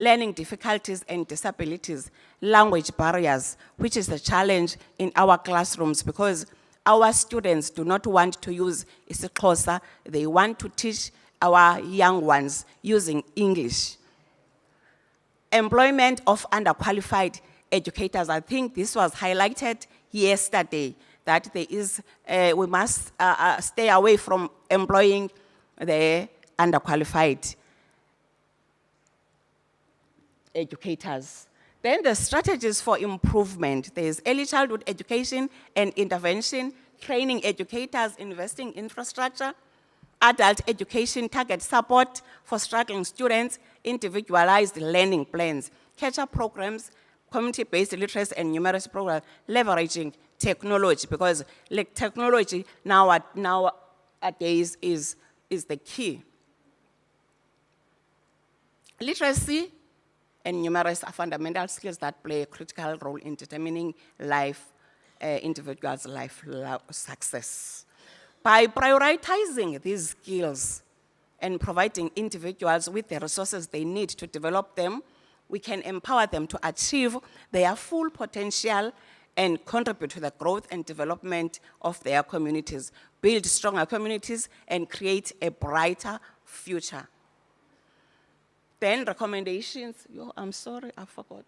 learning difficulties and disabilities, language barriers, which is a challenge in our classrooms because our students do not want to use isiXhosa, they want to teach our young ones using English. Employment of underqualified educators, I think this was highlighted yesterday, that there is, we must stay away from employing the underqualified educators. Then the strategies for improvement. There's early childhood education and intervention, training educators, investing in infrastructure, adult education, target support for struggling students, individualized learning plans, catch-up programs, community-based literacy and numeracy programs, leveraging technology, because like technology nowadays is the key. Literacy and numeracy are fundamental skills that play a critical role in determining individuals' life success. By prioritizing these skills and providing individuals with the resources they need to develop them, we can empower them to achieve their full potential and contribute to the growth and development of their communities, build stronger communities, and create a brighter future. Then recommendations, I'm sorry, I forgot.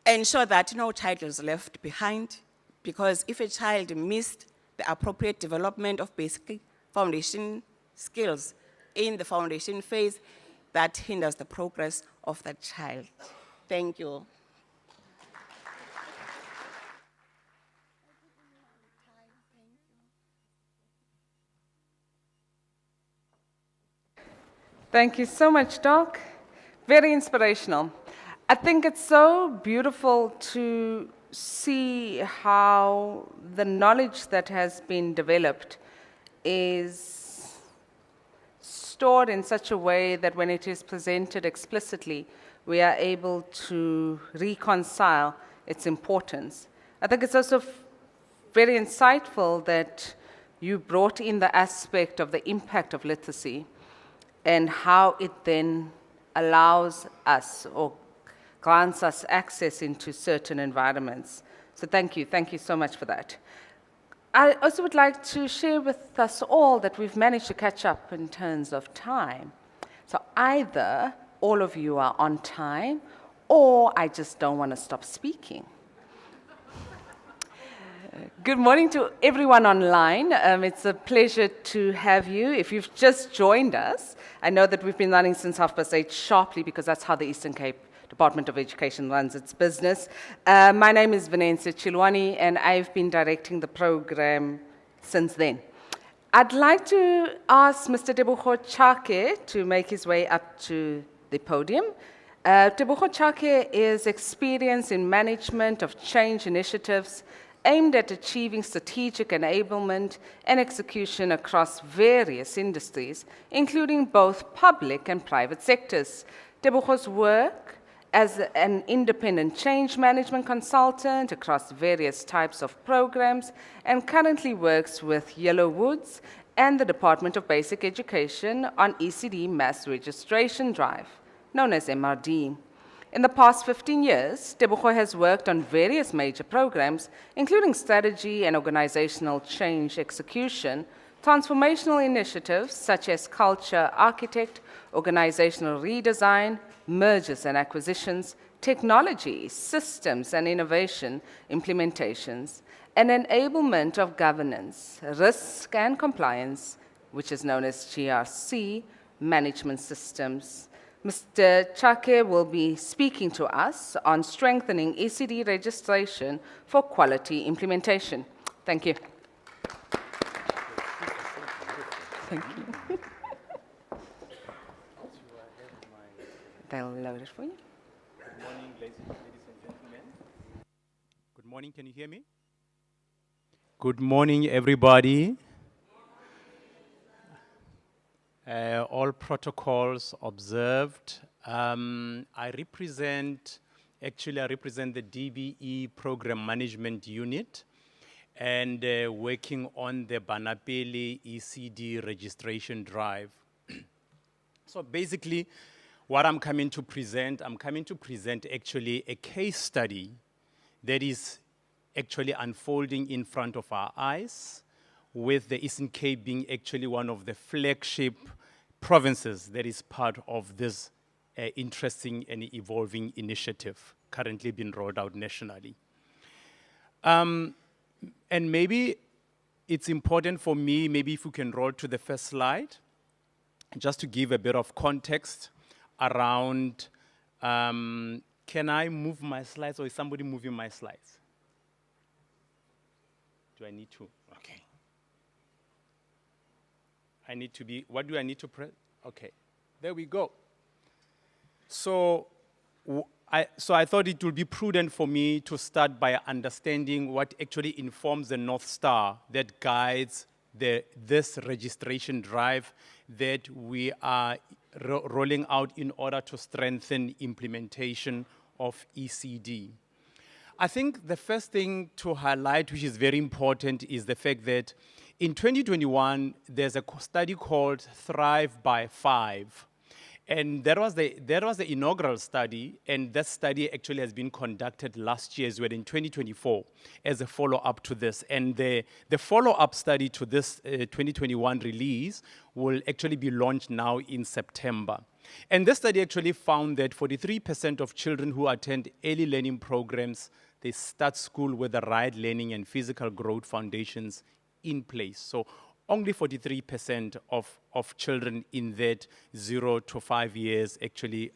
Ensure that no child is left behind, because if a child missed the appropriate development of basic foundation skills in the foundation phase, that hinders the progress of that child. Thank you. Thank you so much, Doc. Very inspirational. I think it's so beautiful to see how the knowledge that has been developed is stored in such a way that when it is presented explicitly, we are able to reconcile its importance. I think it's also very insightful that you brought in the aspect of the impact of literacy and how it then allows us or grants us access into certain environments. So thank you so much for that. I also would like to share with us all that we've managed to catch up in terms of time. So either all of you are on time, or I just don't want to stop speaking. Good morning to everyone online. It's a pleasure to have you. If you've just joined us, I know that we've been running since 8:30 sharply, because that's how the Eastern Cape Department of Education runs its business. My name is Vanessa Chilwani, and I've been directing the program since then. I'd like to ask Mr. Tebogo Chake to make his way up to the podium. Tebogo Chake is experienced in management of change initiatives aimed at achieving strategic enablement and execution across various industries, including both public and private sectors. Tebogo's work as an independent change management consultant across various types of programs, and currently works with Yellow Woods and the Department of Basic Education on ECD Mass Registration Drive, known as MRD. In the past 15 years, Tebogo has worked on various major programs, including strategy and organizational change execution, transformational initiatives such as Culture Architect, organizational redesign, mergers and acquisitions, technology, systems and innovation implementations, and enablement of governance, risk and compliance, which is known as GRC, management systems. Mr. Chake will be speaking to us on strengthening ECD registration for quality implementation. Thank you. Thank you. They'll load it for you. Good morning, ladies and gentlemen. Good morning, can you hear me? Good morning, everybody. All protocols observed. I represent the DBE Program Management Unit, and working on the Banapele ECD registration drive. So basically, what I'm coming to present actually a case study that is actually unfolding in front of our eyes, with the Eastern Cape being actually one of the flagship provinces that is part of this interesting and evolving initiative currently being rolled out nationally. And maybe it's important for me, maybe if we can roll to the first slide, just to give a bit of context around, can I move my slides or is somebody moving my slides? Do I need to? Okay. I need to be, what do I need to press? Okay, there we go. So I thought it would be prudent for me to start by understanding what actually informs the North Star that guides this registration drive that we are rolling out in order to strengthen implementation of ECD. I think the first thing to highlight, which is very important, is the fact that in 2021, there's a study called Thrive by 5. And that was the inaugural study, and that study actually has been conducted last year as well in 2024 as a follow-up to this. And the follow-up study to this 2021 release will actually be launched now in September. And this study actually found that 43% of children who attend early learning programs, they start school with the right learning and physical growth foundations in place. So only 43% of children in that 0 to 5 years actually,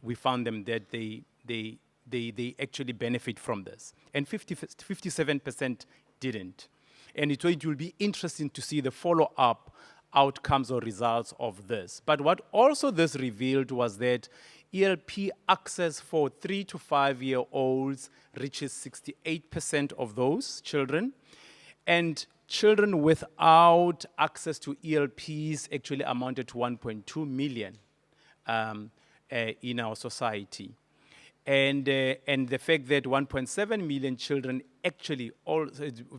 we found them that they actually benefit from this. And 57% didn't. And it will be interesting to see the follow-up outcomes or results of this. But what also this revealed was that ELP access for 3 to 5 year olds reaches 68% of those children. And children without access to ELPs actually amounted to 1.2 million in our society. And the fact that 1.7 million children actually, all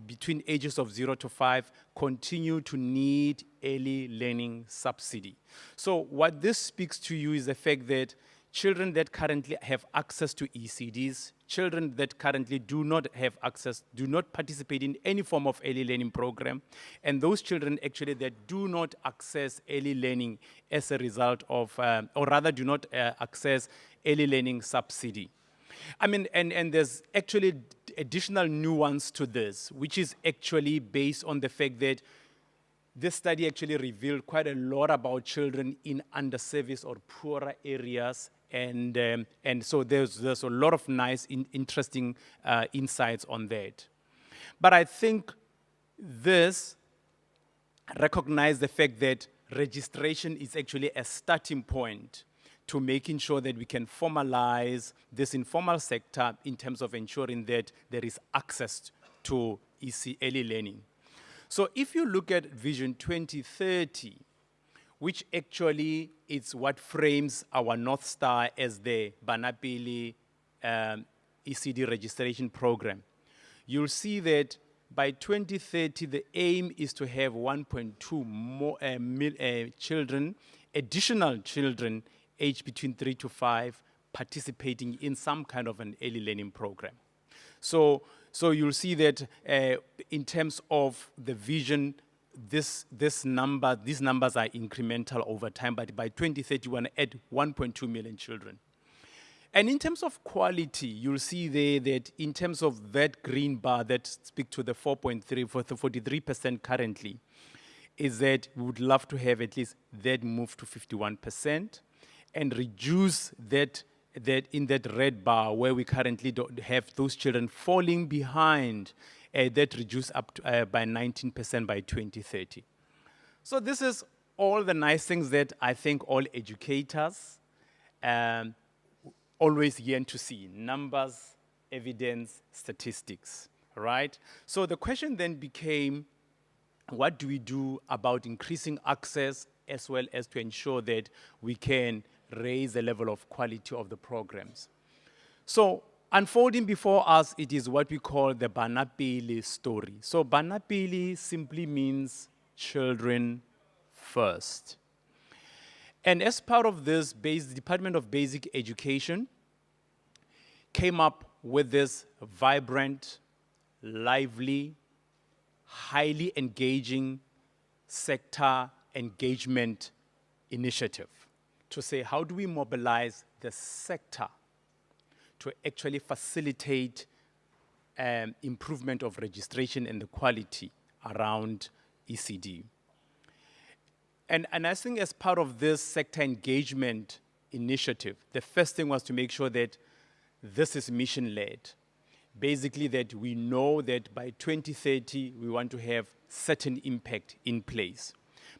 between ages of 0 to 5, continue to need early learning subsidy. So what this speaks to you is the fact that children that currently have access to ECDs, children that currently do not have access, do not participate in any form of early learning program, and those children actually that do not access early learning as a result of, or rather do not access early learning subsidy. I mean, and there's actually additional nuance to this, which is actually based on the fact that this study actually revealed quite a lot about children in underserviced or poorer areas, and so there's a lot of nice, interesting insights on that. But I think this recognizes the fact that registration is actually a starting point to making sure that we can formalize this informal sector in terms of ensuring that there is access to early learning. So if you look at Vision 2030, which actually is what frames our North Star as the Banapili ECD registration program, you'll see that by 2030, the aim is to have 1.2 children, additional children aged between 3 to 5, participating in some kind of an early learning program. So you'll see that in terms of the vision, these numbers are incremental over time, but by 2030, we want to add 1.2 million children. And in terms of quality, you'll see there that in terms of that green bar that speaks to the 43% currently, is that we would love to have at least that move to 51% and reduce that in that red bar where we currently don't have those children falling behind, that reduce up to, by 19% by 2030. So this is all the nice things that I think all educators always yearn to see: numbers, evidence, statistics, right? So the question then became, what do we do about increasing access as well as to ensure that we can raise the level of quality of the programs? So unfolding before us, it is what we call the Banapili story. So Banapili simply means children first. And as part of this, the Department of Basic Education came up with this vibrant, lively, highly engaging sector engagement initiative to say, how do we mobilize the sector to actually facilitate improvement of registration and the quality around ECD? And I think as part of this sector engagement initiative, the first thing was to make sure that this is mission-led. Basically, that we know that by 2030, we want to have certain impact in place.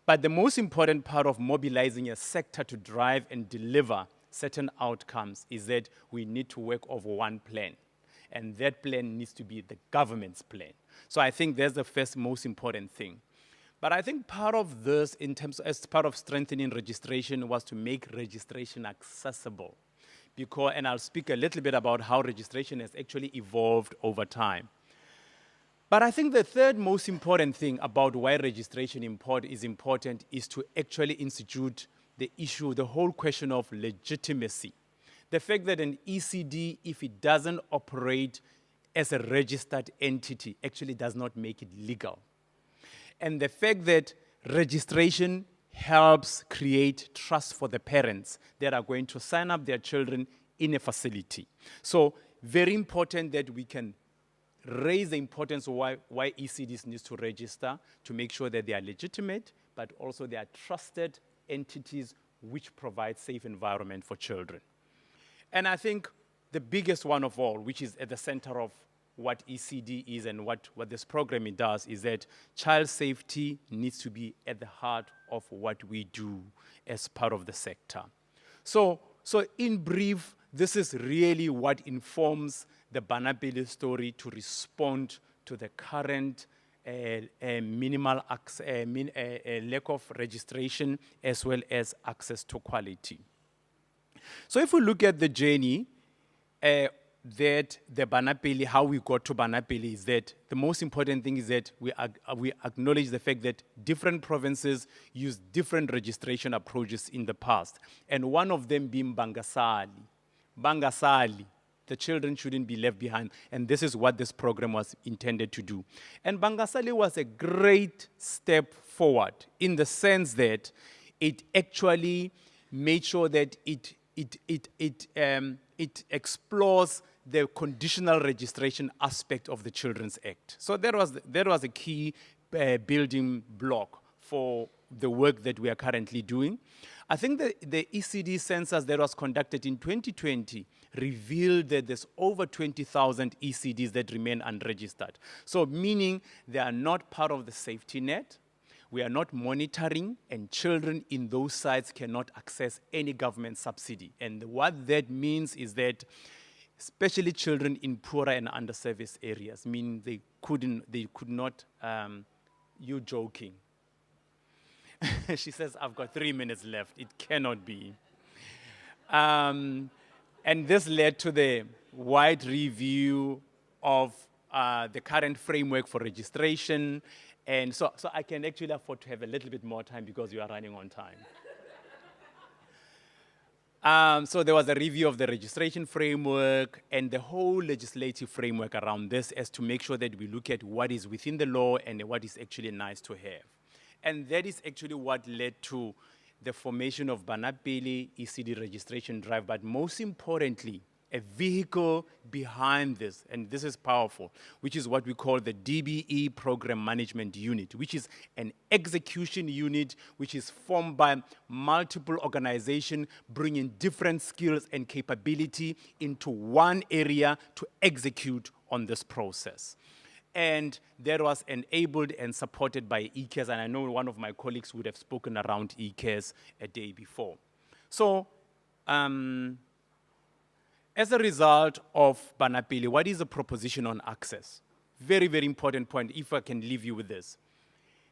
But the most important part of mobilizing a sector to drive and deliver certain outcomes is that we need to work over one plan. And that plan needs to be the government's plan. So I think that's the first most important thing. But I think part of this, as part of strengthening registration, was to make registration accessible. And I'll speak a little bit about how registration has actually evolved over time. But I think the third most important thing about why registration is important is to actually institute the issue, the whole question of legitimacy. The fact that an ECD, if it doesn't operate as a registered entity, actually does not make it legal. And the fact that registration helps create trust for the parents that are going to sign up their children in a facility. So very important that we can raise the importance of why ECDs need to register to make sure that they are legitimate, but also they are trusted entities which provide safe environment for children. And I think the biggest one of all, which is at the center of what ECD is and what this program does, is that child safety needs to be at the heart of what we do as part of the sector. So in brief, this is really what informs the Banapele story to respond to the current lack of registration as well as access to quality. So if we look at the journey, that the Banapele, how we got to Banapele, is that the most important thing is that we acknowledge the fact that different provinces use different registration approaches in the past, and one of them being Bangasali. Bangasali, the children shouldn't be left behind, and this is what this program was intended to do. And Bangasali was a great step forward in the sense that it actually made sure that it explores the conditional registration aspect of the Children's Act. So that was a key building block for the work that we are currently doing. I think the ECD census that was conducted in 2020 revealed that there's over 20,000 ECDs that remain unregistered. So meaning they are not part of the safety net, we are not monitoring, and children in those sites cannot access any government subsidy. And what that means is that especially children in poorer and underserviced areas, meaning they could not, you joking. She says, I've got 3 minutes left. It cannot be. And this led to the wide review of the current framework for registration. And so I can actually afford to have a little bit more time because you are running on time. So there was a review of the registration framework and the whole legislative framework around this as to make sure that we look at what is within the law and what is actually nice to have. And that is actually what led to the formation of Banapele ECD registration drive, but most importantly, a vehicle behind this, and this is powerful, which is what we call the DBE Program Management Unit, which is an execution unit which is formed by multiple organizations bringing different skills and capability into one area to execute on this process. And that was enabled and supported by ECAS, and I know one of my colleagues would have spoken around ECAS a day before. So, as a result of Banapele, what is the proposition on access? Very, very important point, if I can leave you with this.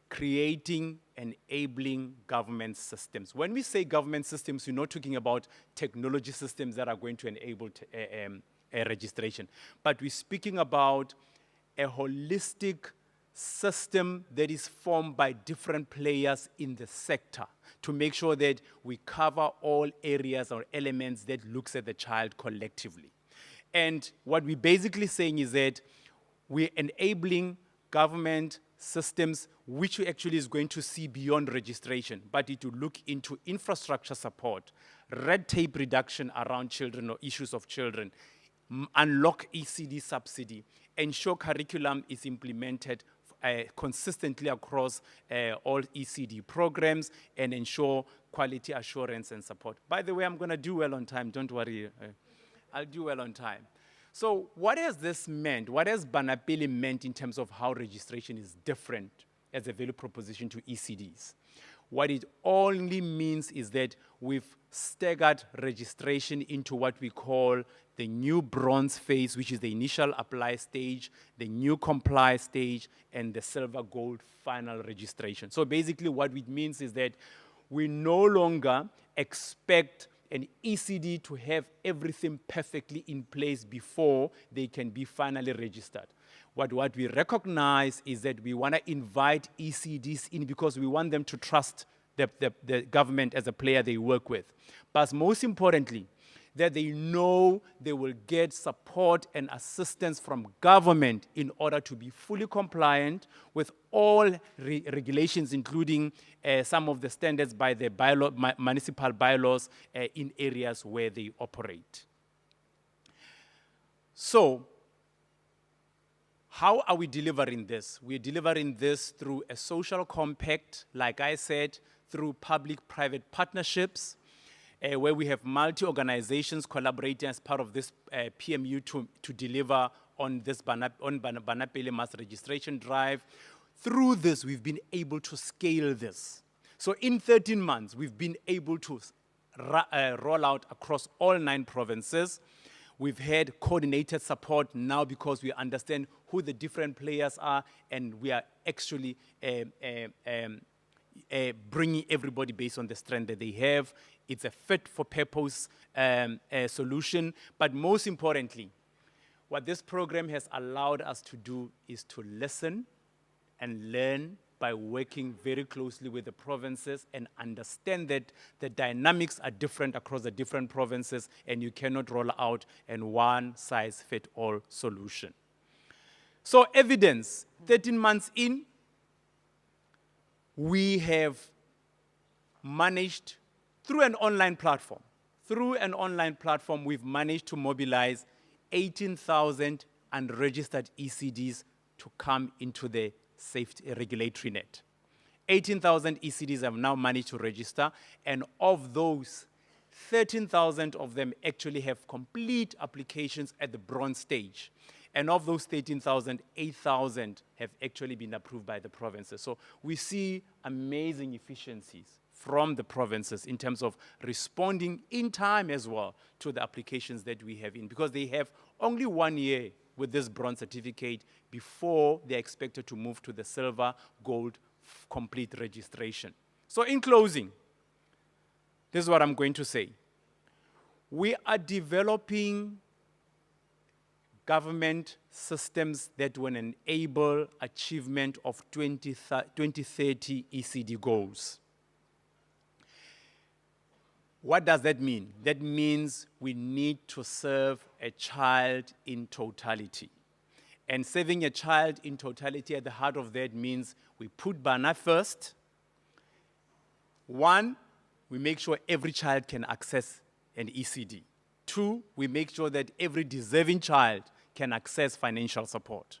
Creating enabling government systems. When we say government systems, we're not talking about technology systems that are going to enable a registration, but we're speaking about a holistic system that is formed by different players in the sector to make sure that we cover all areas or elements that looks at the child collectively. And what we're basically saying is that we're enabling government systems which actually is going to see beyond registration, but it will look into infrastructure support, red tape reduction around children or issues of children, unlock ECD subsidy, ensure curriculum is implemented consistently across all ECD programs, and ensure quality assurance and support. By the way, I'm going to do well on time, don't worry. I'll do well on time. So what has this meant? What has Banapele meant in terms of how registration is different as a value proposition to ECDs? What it only means is that we've staggered registration into what we call the new bronze phase, which is the initial apply stage, the new comply stage, and the silver gold final registration. So basically what it means is that we no longer expect an ECD to have everything perfectly in place before they can be finally registered. What we recognize is that we want to invite ECDs in because we want them to trust the government as a player they work with. But most importantly, that they know they will get support and assistance from government in order to be fully compliant with all regulations, including some of the standards by the municipal bylaws in areas where they operate. So, how are we delivering this? We're delivering this through a social compact, like I said, through public-private partnerships, where we have multi-organizations collaborating as part of this PMU to deliver on this Banapele mass registration drive. Through this, we've been able to scale this. So in 13 months, we've been able to roll out across all 9 provinces. We've had coordinated support now because we understand who the different players are, and we are actually bringing everybody based on the strength that they have. It's a fit-for-purpose solution, but most importantly, what this program has allowed us to do is to listen and learn by working very closely with the provinces and understand that the dynamics are different across the different provinces, and you cannot roll out a one-size-fits-all solution. So evidence, 13 months in, we have managed through an online platform. We've managed to mobilize 18,000 unregistered ECDs to come into the safety regulatory net. 18,000 ECDs have now managed to register, and of those, 13,000 of them actually have complete applications at the bronze stage. And of those 13,000, 8,000 have actually been approved by the provinces. So we see amazing efficiencies from the provinces in terms of responding in time as well to the applications that we have in, because they have only 1 year with this bronze certificate before they're expected to move to the silver, gold, complete registration. So in closing, this is what I'm going to say. We are developing government systems that will enable achievement of 2030 ECD goals. What does that mean? That means we need to serve a child in totality. And serving a child in totality at the heart of that means we put Bana first. 1, we make sure every child can access an ECD. 2, we make sure that every deserving child can access financial support.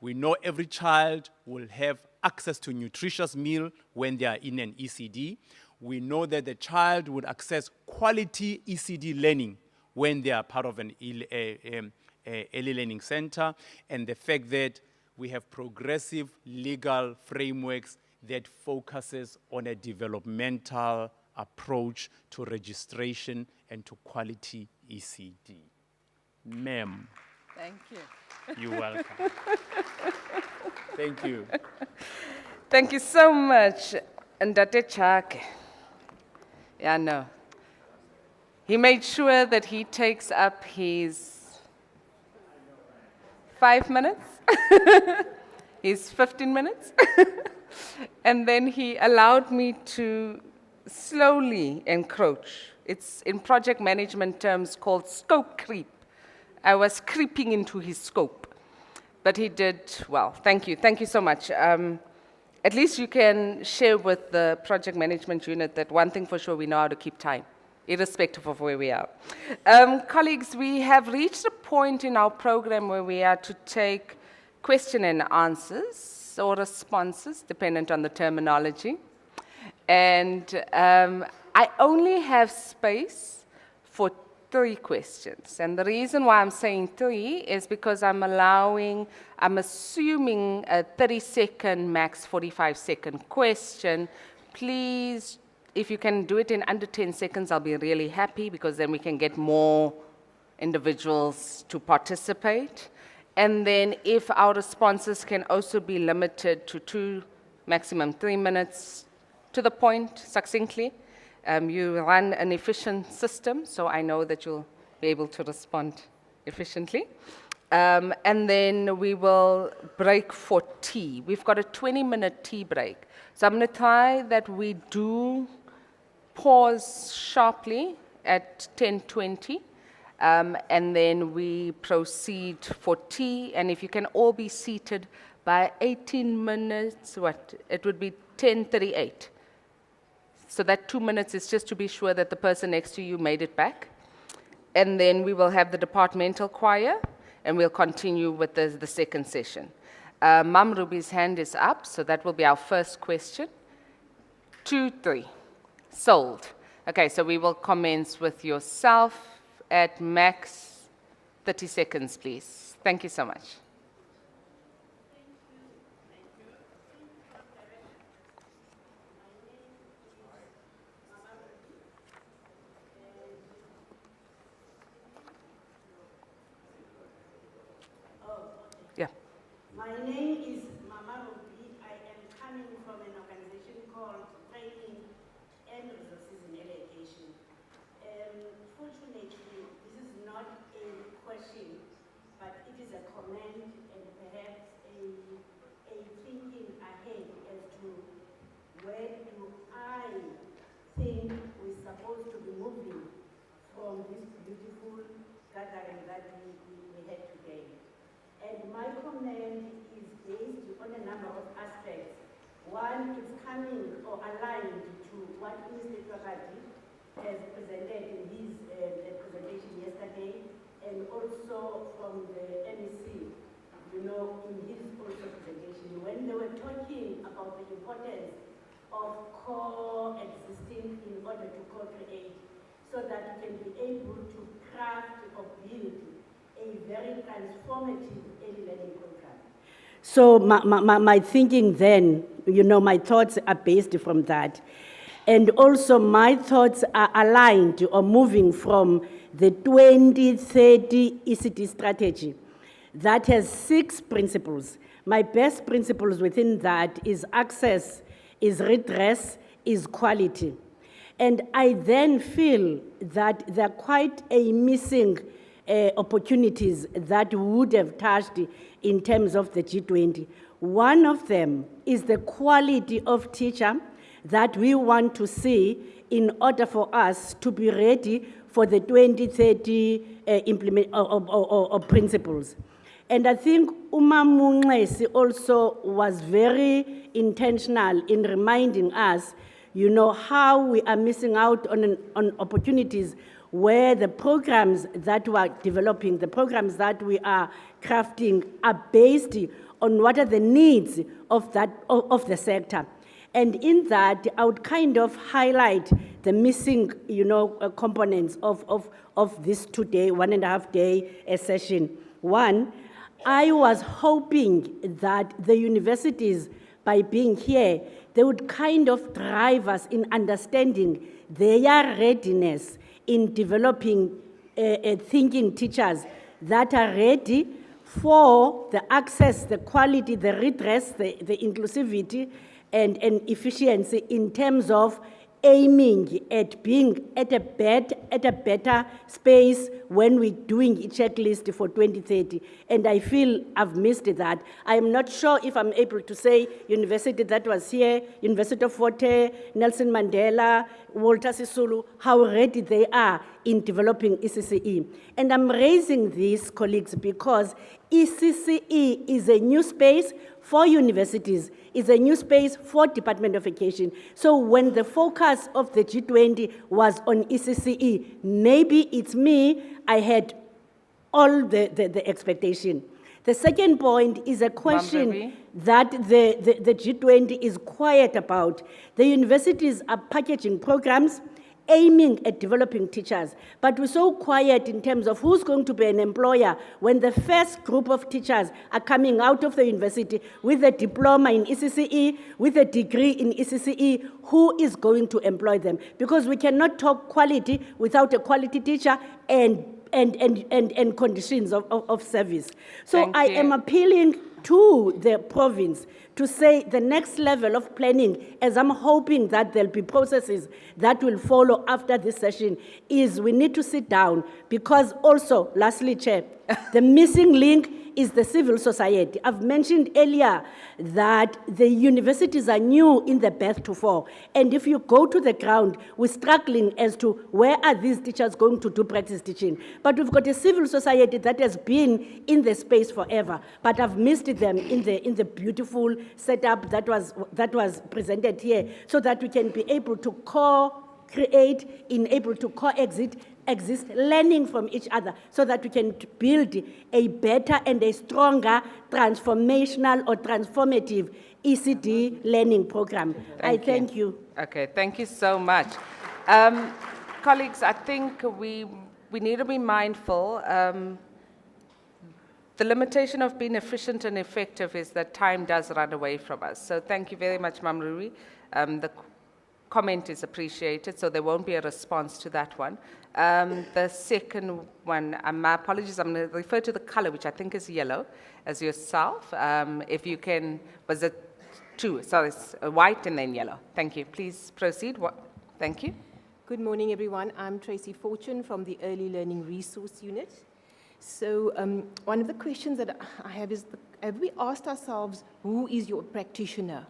We know every child will have access to nutritious meal when they are in an ECD. We know that the child would access quality ECD learning when they are part of an early learning center, and the fact that we have progressive legal frameworks that focuses on a developmental approach to registration and to quality ECD. Ma'am. Thank you. You're welcome. Thank you. Thank you so much, Ndate Chake. Yeah, no. He made sure that he takes up his 5 minutes. his 15 minutes. And then he allowed me to slowly encroach. It's in project management terms called scope creep. I was creeping into his scope. But he did well. Thank you. Thank you so much. At least you can share with the project management unit that one thing for sure, we know how to keep time, irrespective of where we are. Colleagues, we have reached a point in our program where we are to take question and answers or responses, dependent on the terminology. And I only have space for 3 questions. And the reason why I'm saying 3 is because I'm assuming a 30-second, max 45-second question. Please, if you can do it in under 10 seconds, I'll be really happy, because then we can get more individuals to participate. And then if our responses can also be limited to 2, maximum 3 minutes, to the point, succinctly. You run an efficient system, so I know that you'll be able to respond efficiently. And then we will break for tea. We've got a 20-minute tea break. So I'm going to try that we do pause sharply at 10:20, and then we proceed for tea. And if you can all be seated by 18 minutes, it would be 10:38. So that 2 minutes is just to be sure that the person next to you made it back. And then we will have the departmental choir, and we'll continue with the second session. Mam Ruby's hand is up, so that will be our first question. 2, 3. Sold. Okay, so we will commence with yourself at max 30 seconds, please. Thank you so much. Yeah. My name is Mama Ruby. I am coming from an organization called Training and Resources in Education. Fortunately, this is not a question, but it is a comment and perhaps a thinking ahead as to where do I think we're supposed to be moving from this beautiful gathering that we had today. And my comment is based on a number of aspects. One is coming or aligned to what Mr. Twagati has presented in his presentation yesterday, and also from the MEC, in his also presentation, when they were talking about the importance of coexisting in order to co-create, so that you can be able to craft or build a very transformative early learning program. So my thinking then, my thoughts are based from that. And also my thoughts are aligned or moving from the 2030 ECD strategy that has 6 principles. My best principles within that is access, is redress, is quality. And I then feel that there are quite a missing opportunities that would have touched in terms of the G20. One of them is the quality of teacher that we want to see in order for us to be ready for the 2030 principles. And I think Uma Munglesi also was very intentional in reminding us, how we are missing out on opportunities where the programs that we are developing, the programs that we are crafting are based on what are the needs of the sector. And in that, I would kind of highlight the missing, components of this 1.5 day session. One, I was hoping that the universities, by being here, they would kind of drive us in understanding their readiness in developing thinking teachers that are ready for the access, the quality, the redress, the inclusivity, and efficiency in terms of aiming at being at a better space when we're doing a checklist for 2030. And I feel I've missed that. I am not sure if I'm able to say university that was here, University of Fort Hare, Nelson Mandela, Walter Sisulu, how ready they are in developing ECCE. And I'm raising these colleagues because ECCE is a new space for universities, is a new space for Department of Education. So when the focus of the G20 was on ECCE, maybe it's me, I had all the expectation. The second point is a question that the G20 is quiet about. The universities are packaging programs aiming at developing teachers, but we're so quiet in terms of who's going to be an employer when the first group of teachers are coming out of the university with a diploma in ECCE, with a degree in ECCE, who is going to employ them? Because we cannot talk quality without a quality teacher and conditions of service. So Thank I you. am appealing to the province to say the next level of planning, as I'm hoping that there'll be processes that will follow after this session, is we need to sit down because also, lastly, Chair, the missing link is the civil society. I've mentioned earlier that the universities are new in the birth to fall. And if you go to the ground, we're struggling as to where are these teachers going to do practice teaching. But we've got a civil society that has been in the space forever. But I've missed them in the beautiful setup that was presented here so that we can be able to co-create, able to exist, learning from each other so that we can build a better and a stronger transformational or transformative ECD learning program. I thank you. Okay, thank you so much. Colleagues, I think we need to be mindful. The limitation of being efficient and effective is that time does run away from us. So thank you very much, Mamruri. The comment is appreciated, so there won't be a response to that one. The second one, my apologies, I'm going to refer to the color, which I think is yellow, as yourself. If you can, was it two? So it's white and then yellow. Thank you. Please proceed. Thank you. Good morning, everyone. I'm Tracy Fortune from the Early Learning Resource Unit. So one of the questions that I have is, have we asked ourselves, who is your practitioner?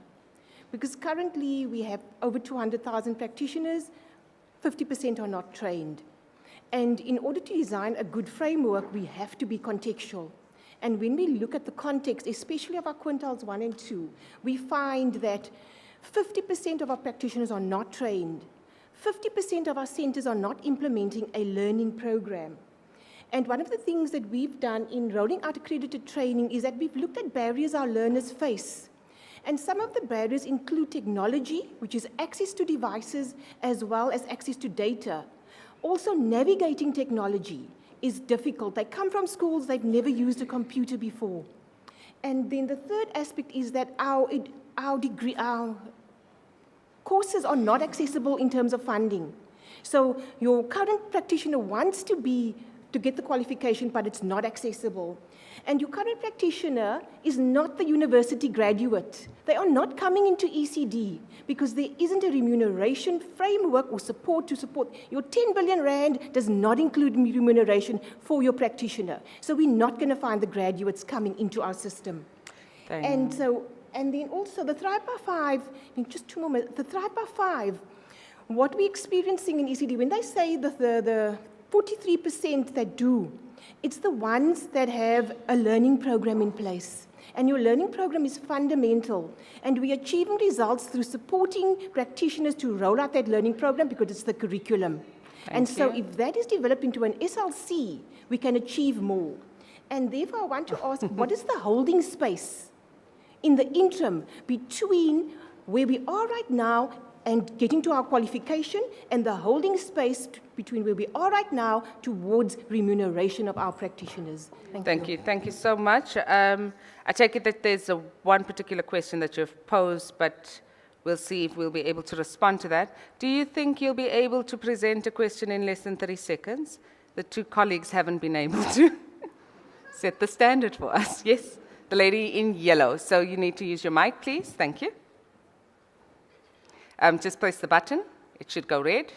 Because currently we have over 200,000 practitioners, 50% are not trained. And in order to design a good framework, we have to be contextual. And when we look at the context, especially of our quintiles 1 and 2, we find that 50% of our practitioners are not trained. 50% of our centers are not implementing a learning program. And one of the things that we've done in rolling out accredited training is that we've looked at barriers our learners face. And some of the barriers include technology, which is access to devices, as well as access to data. Also, navigating technology is difficult. They come from schools, they've never used a computer before. And then the third aspect is that our courses are not accessible in terms of funding. So your current practitioner wants to get the qualification, but it's not accessible. And your current practitioner is not the university graduate. They are not coming into ECD because there isn't a remuneration framework or support to support. Your 10 billion rand does not include remuneration for your practitioner. So we're not going to find the graduates coming into our system. And then also the Thrive by 5, just 2 more minutes, the Thrive by 5, what we're experiencing in ECD, when they say the 43% that do, it's the ones that have a learning program in place. And your learning program is fundamental. And we're achieving results through supporting practitioners to roll out that learning program because it's the curriculum. So if that is developed into an SLC, we can achieve more. And therefore, I want to ask, what is the holding space in the interim between where we are right now and getting to our qualification and the holding space between where we are right now towards remuneration of our practitioners? Thank you. Thank you so much. I take it that there's one particular question that you've posed, but we'll see if we'll be able to respond to that. Do you think you'll be able to present a question in less than 30 seconds? The two colleagues haven't been able to set the standard for us. Yes, the lady in yellow. So you need to use your mic, please. Thank you. Just press the button It should go red.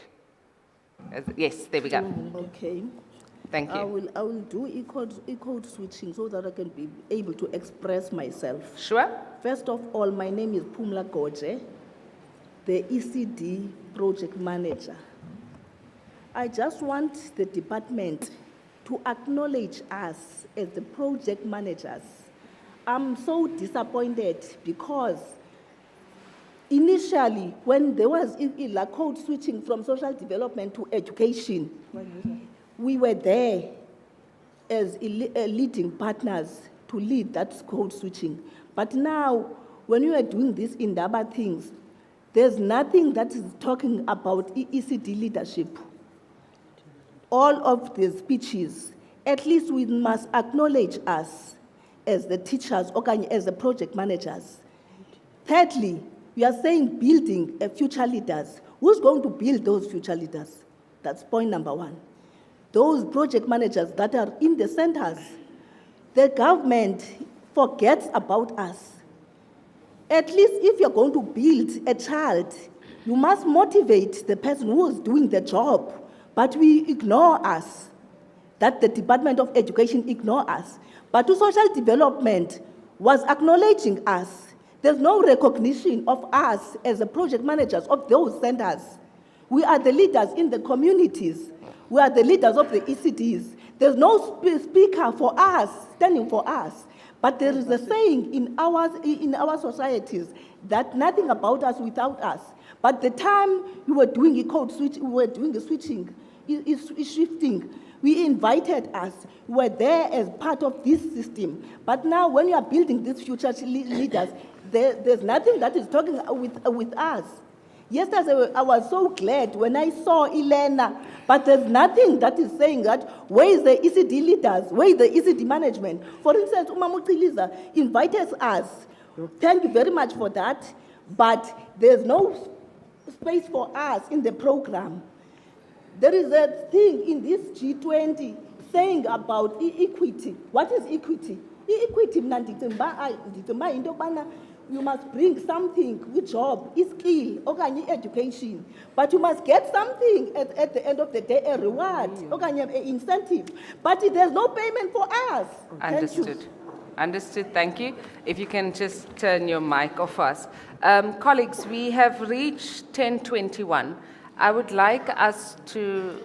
Yes, there we go. Okay. Thank I you. will do e-code switching so that I can be able to express myself. Sure? First of all, my name is Pumla Goje, the ECD project manager. I just want the department to acknowledge us as the project managers. I'm so disappointed because initially, when there was like code switching from social development to education, we were there as leading partners to lead that code switching. But now, when you are doing these Indaba things, there's nothing that is talking about ECD leadership. All of the speeches, at least we must acknowledge us as the teachers or as the project managers. Thirdly, we are saying building future leaders. Who's going to build those future leaders? That's point number one. Those project managers that are in the centers, the government forgets about us. At least if you're going to build a child, you must motivate the person who is doing the job, but we ignore us. That the Department of Education ignore us. But to social development was acknowledging us. There's no recognition of us as the project managers of those centers. We are the leaders in the communities. We are the leaders of the ECDs. There's no speaker for us, standing for us. But there is a saying in our societies that nothing about us without us. But the time we were doing a code switch, we were doing the switching, shifting, we invited us. We were there as part of this system. But now when you are building these future leaders, there's nothing that is talking with us. Yesterday, I was so glad when I saw Elena, but there's nothing that is saying that, where is the ECD leaders? Where is the ECD management? For instance, Umamuchiliza invited us. Thank you very much for that, but there's no space for us in the program. There is a thing in this G20 saying about equity. What is equity? Equity, you must bring something, which job, skill, or education. But you must get something at the end of the day, a reward, or an incentive. But there's no payment for us. Understood. Understood, thank you. If you can just turn your mic off us. Colleagues, we have reached 10:21. I would like us to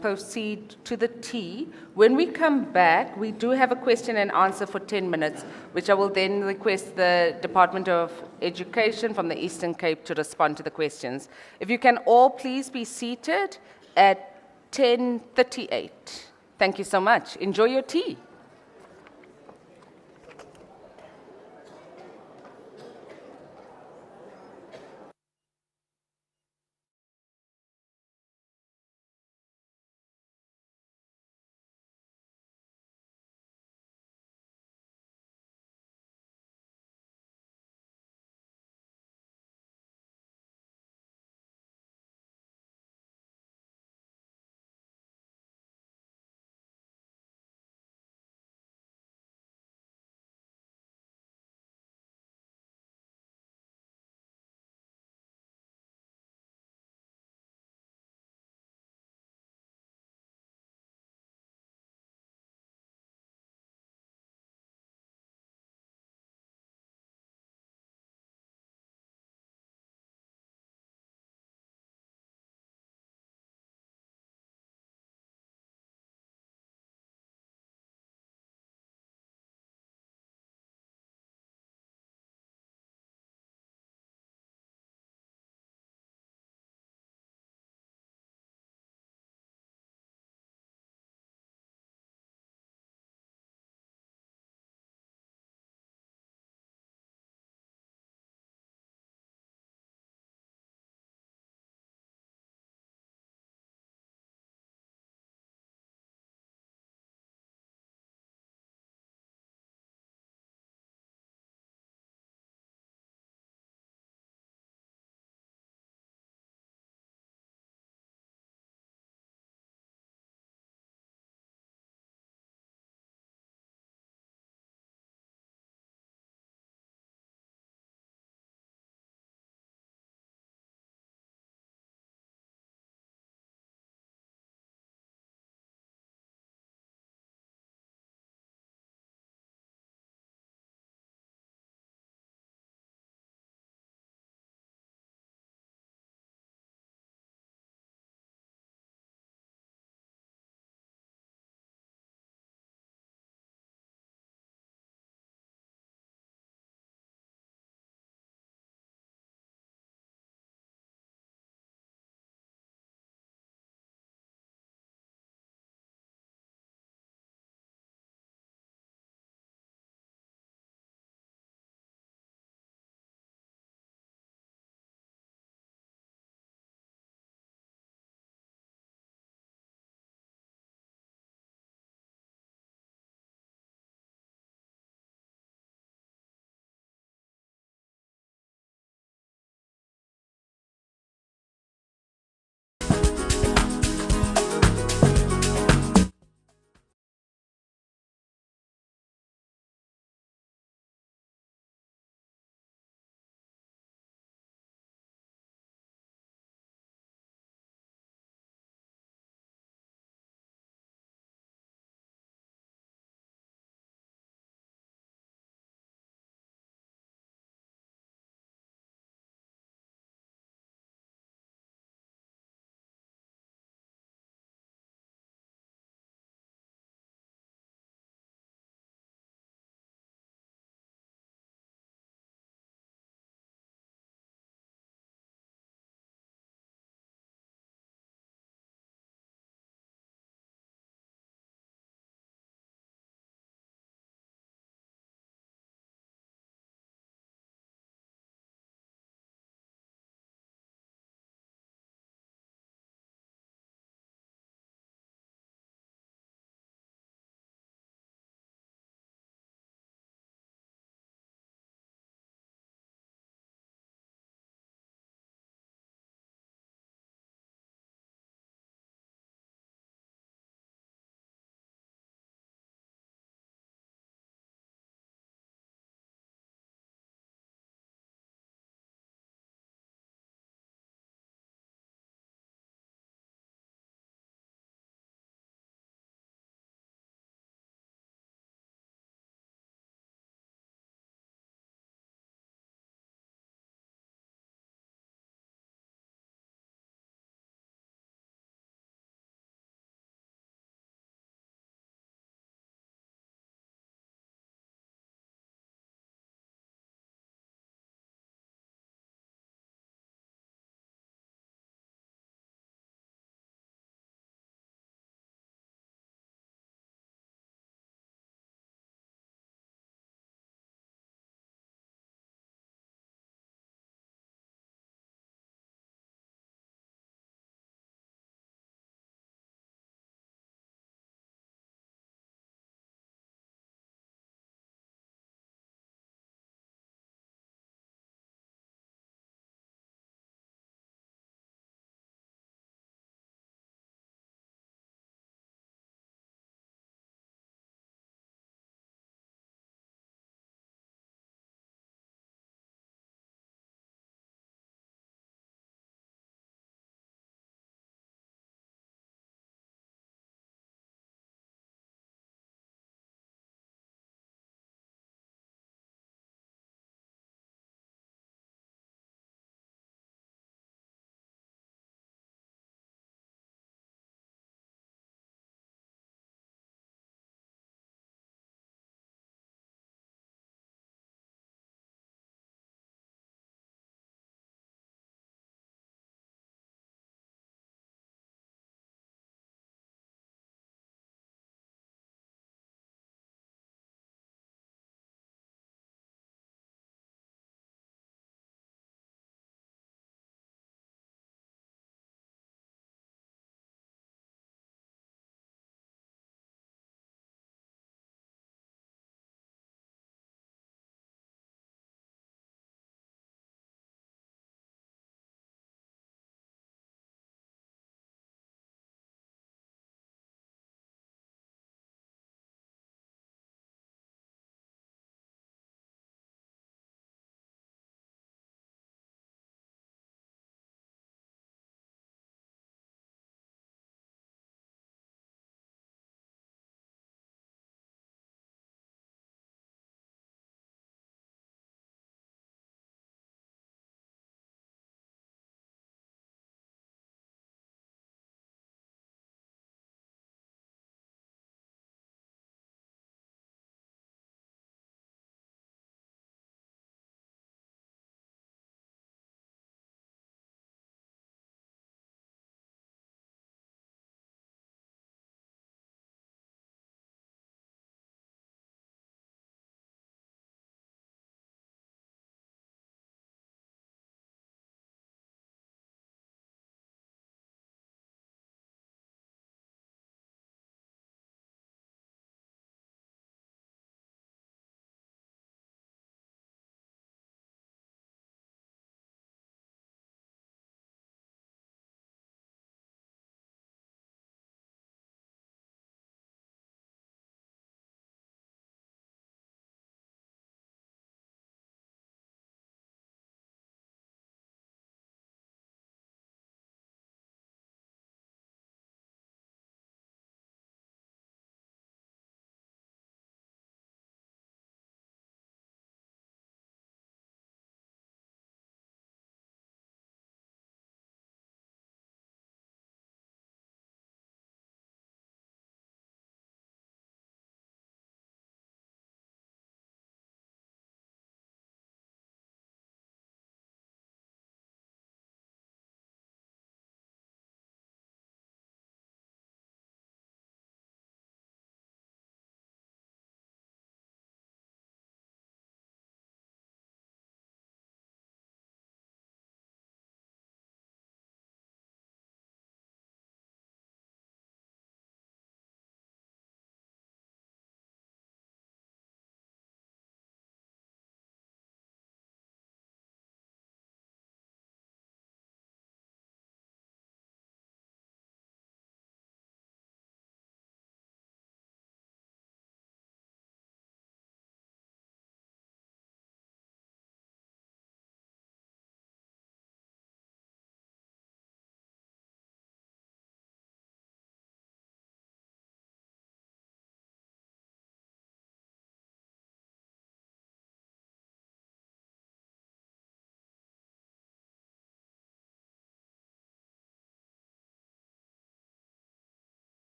proceed to the tea. When we come back, we do have a question and answer for 10 minutes, which I will then request the Department of Education from the Eastern Cape to respond to the questions. If you can all please be seated at 10:38. Thank you so much. Enjoy your tea.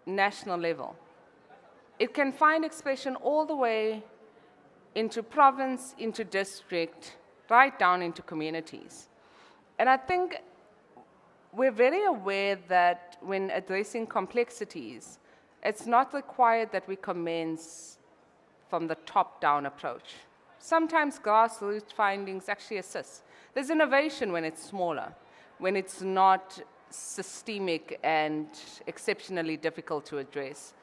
national level. It can find expression all the way into province, into district, right down into communities. And I think we're very aware that when addressing complexities, it's not required that we commence from the top-down approach. Sometimes grassroots findings actually assist. There's innovation when it's smaller, when it's not systemic and exceptionally difficult to address.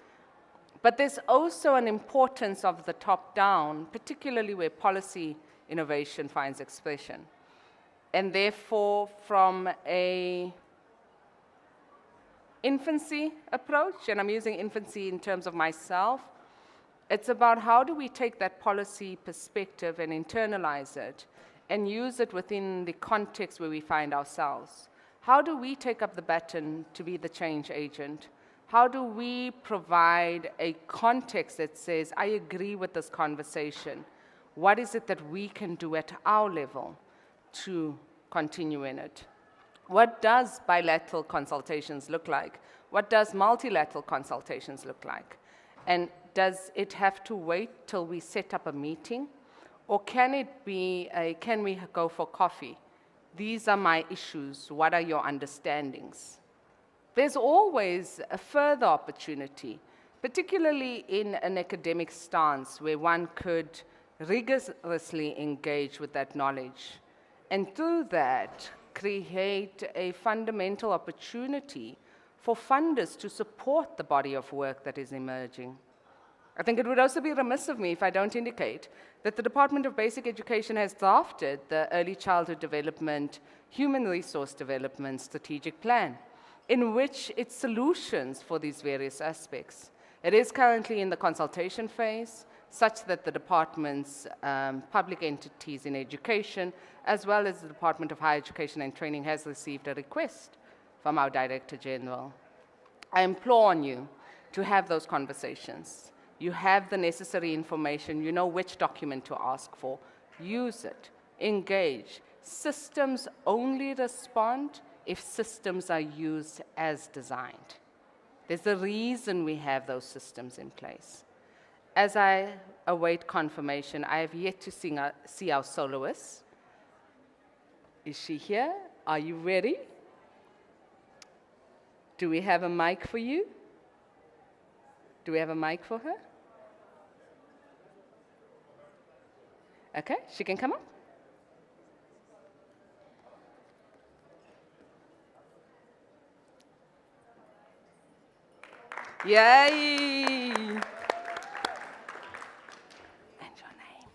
But there's also an importance of the top-down, particularly where policy innovation finds expression. And therefore, from a infancy approach, and I'm using infancy in terms of myself, it's about how do we take that policy perspective and internalize it and use it within the context where we find ourselves. How do we take up the baton to be the change agent? How do we provide a context that says, I agree with this conversation? What is it that we can do at our level to continue in it? What does bilateral consultations look like? What does multilateral consultations look like? And does it have to wait till we set up a meeting? Or can it be can we go for coffee? These are my issues. What are your understandings? There's always a further opportunity, particularly in an academic stance where one could rigorously engage with that knowledge. And through that, create a fundamental opportunity for funders to support the body of work that is emerging. I think it would also be remiss of me if I don't indicate that the Department of Basic Education has drafted the Early Childhood Development, Human Resource Development Strategic Plan, in which its solutions for these various aspects. It is currently in the consultation phase, such that the department's public entities in education, as well as the Department of Higher Education and Training, has received a request from our Director General. I implore on you to have those conversations. You have the necessary information, you know which document to ask for. Use it, engage. Systems only respond if systems are used as designed. There's a reason we have those systems in place. As I await confirmation, I have yet to see our soloist. Is she here? Are you ready? Do we have a mic for you? Do we have a mic for her? Okay, she can come up. Yay! And your name?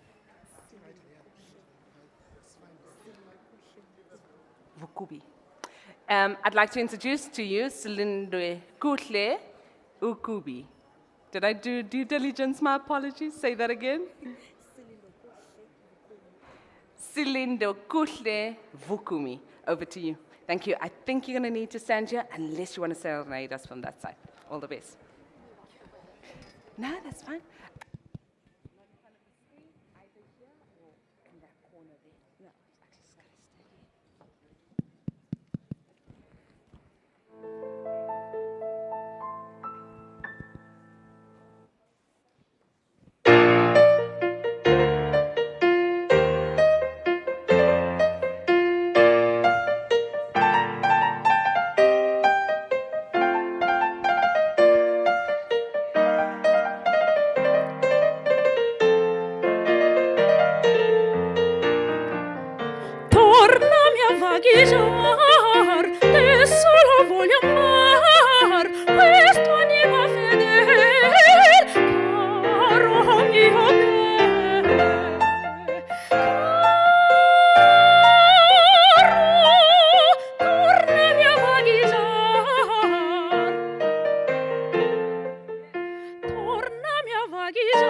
Vukubi. I'd like to introduce to you Silindwe Kuhle Ukubi. Did I do due diligence? My apologies. Say that again. Silindo Kuhle Vukumi. Over to you. Thank you. I think you're going to need to stand here unless you want to serenade us from that side. All the best. No, that's fine. Tornami a vagheggiar, te solo voglio amar, questo anima fedele, caro mio bene. Caro, tornami a vagheggiar, tornami a vagheggiar.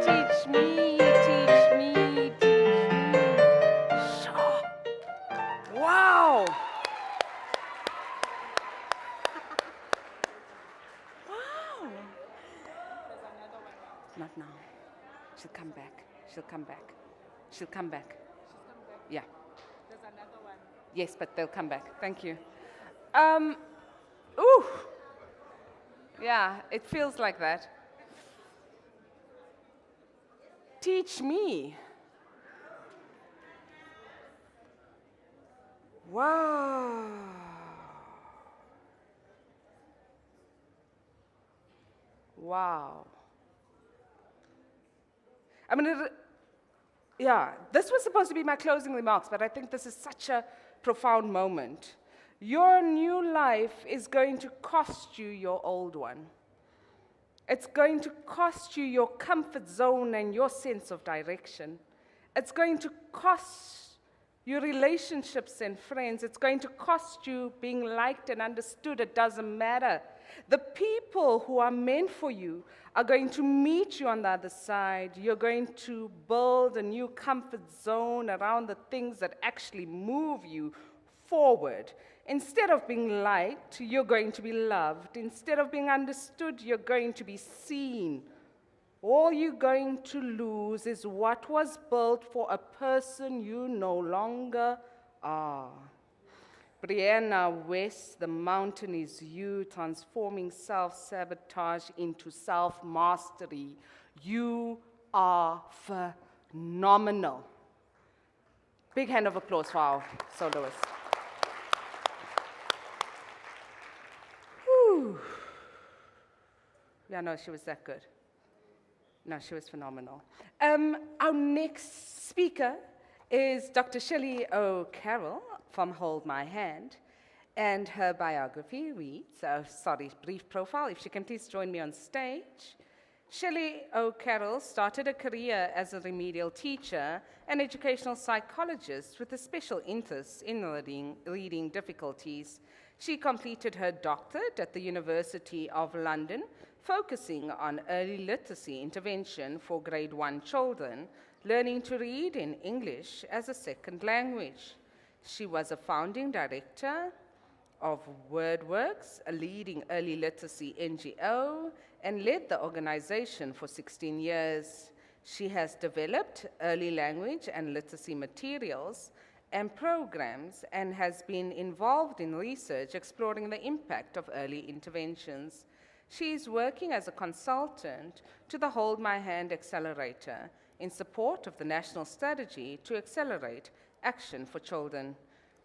Teach me, teach me, teach me. Sure. Wow. Wow. Not now. She'll come back. She'll come back. She'll come back. Yeah. There's another one. Yes, but they'll come back. Thank you. Ooh. Yeah, it feels like that. Teach me. Wow. Wow. I mean, yeah, this was supposed to be my closing remarks, but I think this is such a profound moment. Your new life is going to cost you your old one. It's going to cost you your comfort zone and your sense of direction. It's going to cost you relationships and friends. It's going to cost you being liked and understood. It doesn't matter. The people who are meant for you are going to meet you on the other side. You're going to build a new comfort zone around the things that actually move you forward. Instead of being liked, you're going to be loved. Instead of being understood, you're going to be seen. All you're going to lose is what was built for a person you no longer are. Brianna West, the mountain is you, transforming self-sabotage into self-mastery. You are phenomenal. Big hand of applause for our soloist. Whew. Yeah, no, she was that good. No, she was phenomenal. Our next speaker is Dr. Shelley O'Carroll from Hold My Hand, and her biography reads, brief profile, if she can please join me on stage. Shelley O'Carroll started a career as a remedial teacher and educational psychologist with a special interest in reading difficulties. She completed her doctorate at the University of London, focusing on early literacy intervention for grade 1 children, learning to read in English as a second language. She was a founding director of WordWorks, a leading early literacy NGO, and led the organization for 16 years. She has developed early language and literacy materials and programs and has been involved in research exploring the impact of early interventions. She is working as a consultant to the Hold My Hand Accelerator in support of the national strategy to accelerate action for children.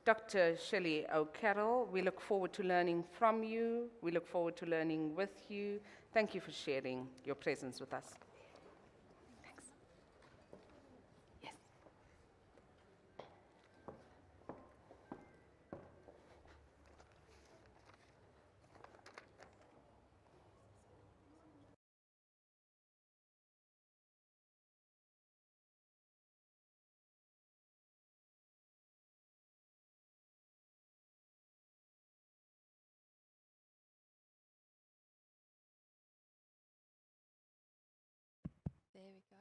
Dr. Shelley O'Carroll, we look forward to learning from you. We look forward to learning with you. Thank you for sharing your presence with us. Thanks. Yes. There we go.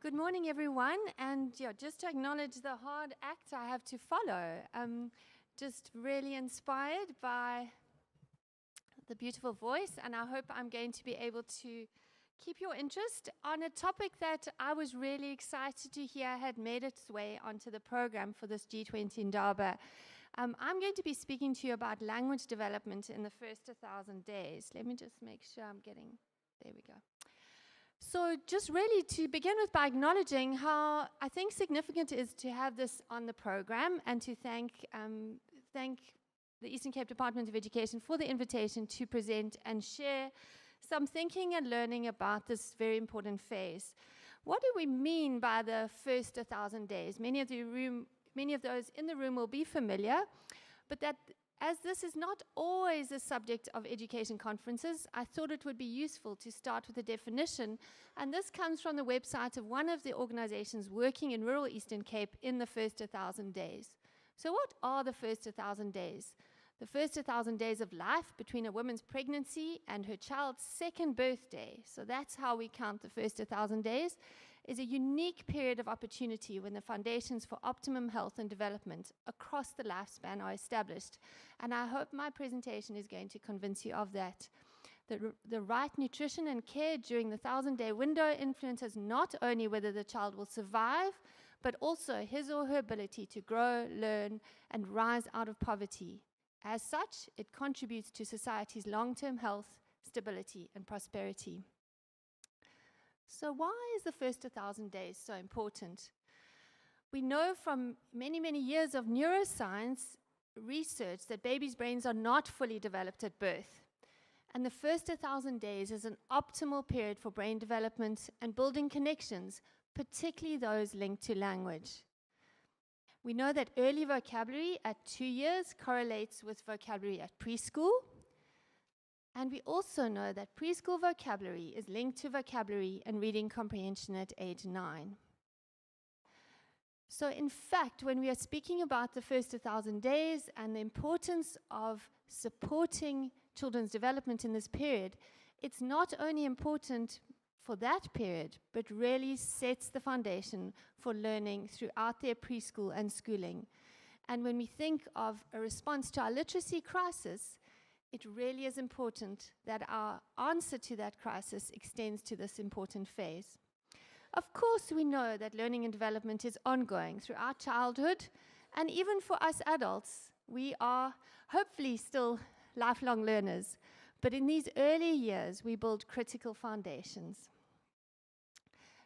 Good morning, everyone. And yeah, just to acknowledge the hard act I have to follow. Just really inspired by the beautiful voice, and I hope I'm going to be able to keep your interest on a topic that I was really excited to hear had made its way onto the program for this G20 Indaba. I'm going to be speaking to you about language development in the first 1,000 days. Let me just make sure I'm getting, there we go. So just really to begin with by acknowledging how I think significant it is to have this on the program, and to thank the Eastern Cape Department of Education for the invitation to present and share some thinking and learning about this very important phase. What do we mean by the first 1,000 days? Many of those in the room will be familiar, but that as this is not always a subject of education conferences, I thought it would be useful to start with a definition, and this comes from the website of one of the organizations working in rural Eastern Cape in the first 1,000 days. So what are the first 1,000 days? The first 1,000 days of life between a woman's pregnancy and her child's second birthday, so that's how we count the first 1,000 days, is a unique period of opportunity when the foundations for optimum health and development across the lifespan are established. And I hope my presentation is going to convince you of that. The right nutrition and care during the 1,000-day window influences not only whether the child will survive, but also his or her ability to grow, learn, and rise out of poverty. As such, it contributes to society's long-term health, stability, and prosperity. So why is the first 1,000 days so important? We know from many, many years of neuroscience research that babies' brains are not fully developed at birth. And the first 1,000 days is an optimal period for brain development and building connections, particularly those linked to language. We know that early vocabulary at 2 years correlates with vocabulary at preschool. And we also know that preschool vocabulary is linked to vocabulary and reading comprehension at age 9. So in fact, when we are speaking about the first 1,000 days and the importance of supporting children's development in this period, it's not only important for that period, but really sets the foundation for learning throughout their preschool and schooling. And when we think of a response to our literacy crisis, it really is important that our answer to that crisis extends to this important phase. Of course, we know that learning and development is ongoing throughout childhood, and even for us adults, we are hopefully still lifelong learners. But in these early years, we build critical foundations.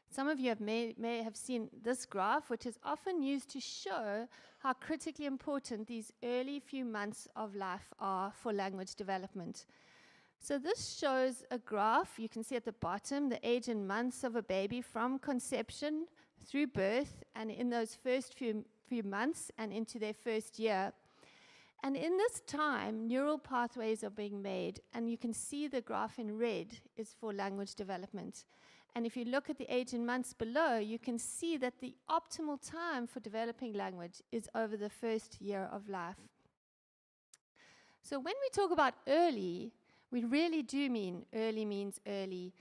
Some of you may have seen this graph, which is often used to show how critically important these early few months of life are for language development. So this shows a graph. You can see at the bottom the age and months of a baby from conception through birth, and in those first few months and into their first year. And in this time, neural pathways are being made, and you can see the graph in red is for language development. And if you look at the age and months below, you can see that the optimal time for developing language is over the first year of life. So when we talk about early, we really do mean early means early.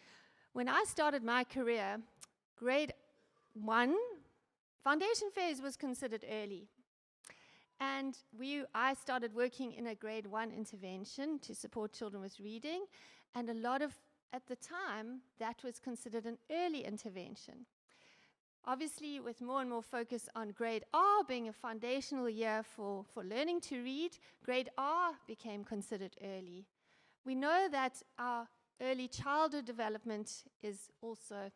When I started my career, grade 1, foundation phase was considered early. And I started working in a grade 1 intervention to support children with reading, and at the time, that was considered an early intervention. Obviously, with more and more focus on grade R being a foundational year for learning to read, grade R became considered early. We know that our early childhood development is also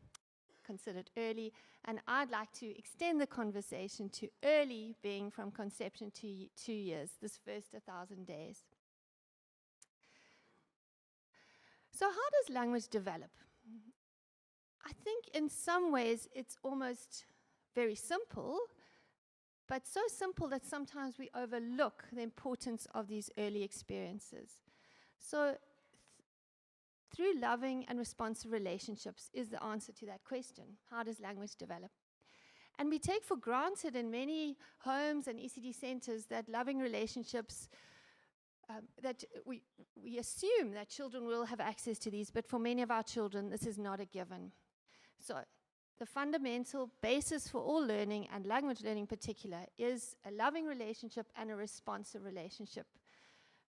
considered early, and I'd like to extend the conversation to early being from conception to 2 years, this first 1,000 days. So how does language develop? I think in some ways it's almost very simple, but so simple that sometimes we overlook the importance of these early experiences. So through loving and responsive relationships is the answer to that question. How does language develop? And we take for granted in many homes and ECD centers that loving relationships that we assume that children will have access to these, but for many of our children, this is not a given. So the fundamental basis for all learning, and language learning in particular, is a loving relationship and a responsive relationship.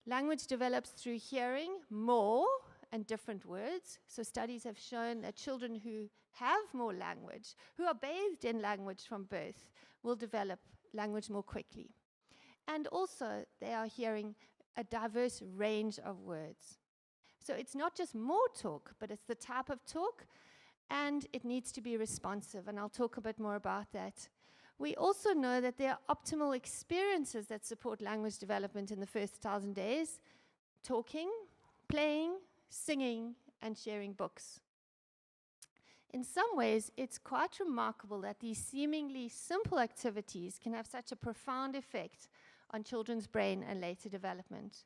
Language develops through hearing more and different words. So studies have shown that children who have more language, who are bathed in language from birth, will develop language more quickly. And also, they are hearing a diverse range of words. So it's not just more talk, but it's the type of talk and it needs to be responsive, and I'll talk a bit more about that. We also know that there are optimal experiences that support language development in the first 1,000 days: talking, playing, singing, and sharing books. In some ways, it's quite remarkable that these seemingly simple activities can have such a profound effect on children's brain and later development.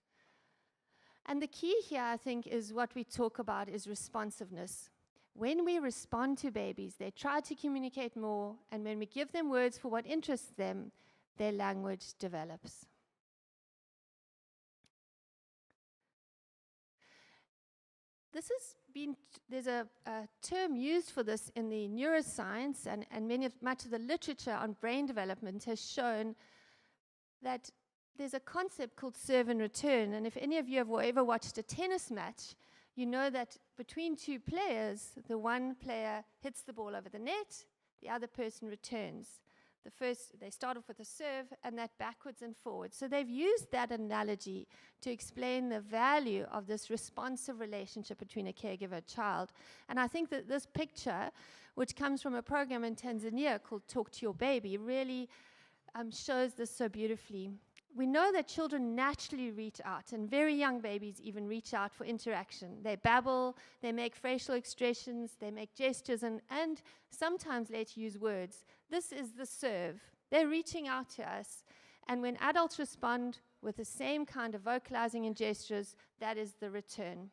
And the key here, I think, is what we talk about is responsiveness. When we respond to babies, they try to communicate more, and when we give them words for what interests them, their language develops. This has been, there's a term used for this in the neuroscience, and much of the literature on brain development has shown that there's a concept called serve and return. And if any of you have ever watched a tennis match, you know that between two players, the one player hits the ball over the net, the other person returns. They start off with a serve and that backwards and forwards. So they've used that analogy to explain the value of this responsive relationship between a caregiver and child. And I think that this picture, which comes from a program in Tanzania called Talk to Your Baby, really shows this so beautifully. We know that children naturally reach out, and very young babies even reach out for interaction. They babble, they make facial expressions, they make gestures, and sometimes later use words. This is the serve. They're reaching out to us, and when adults respond with the same kind of vocalizing and gestures, that is the return.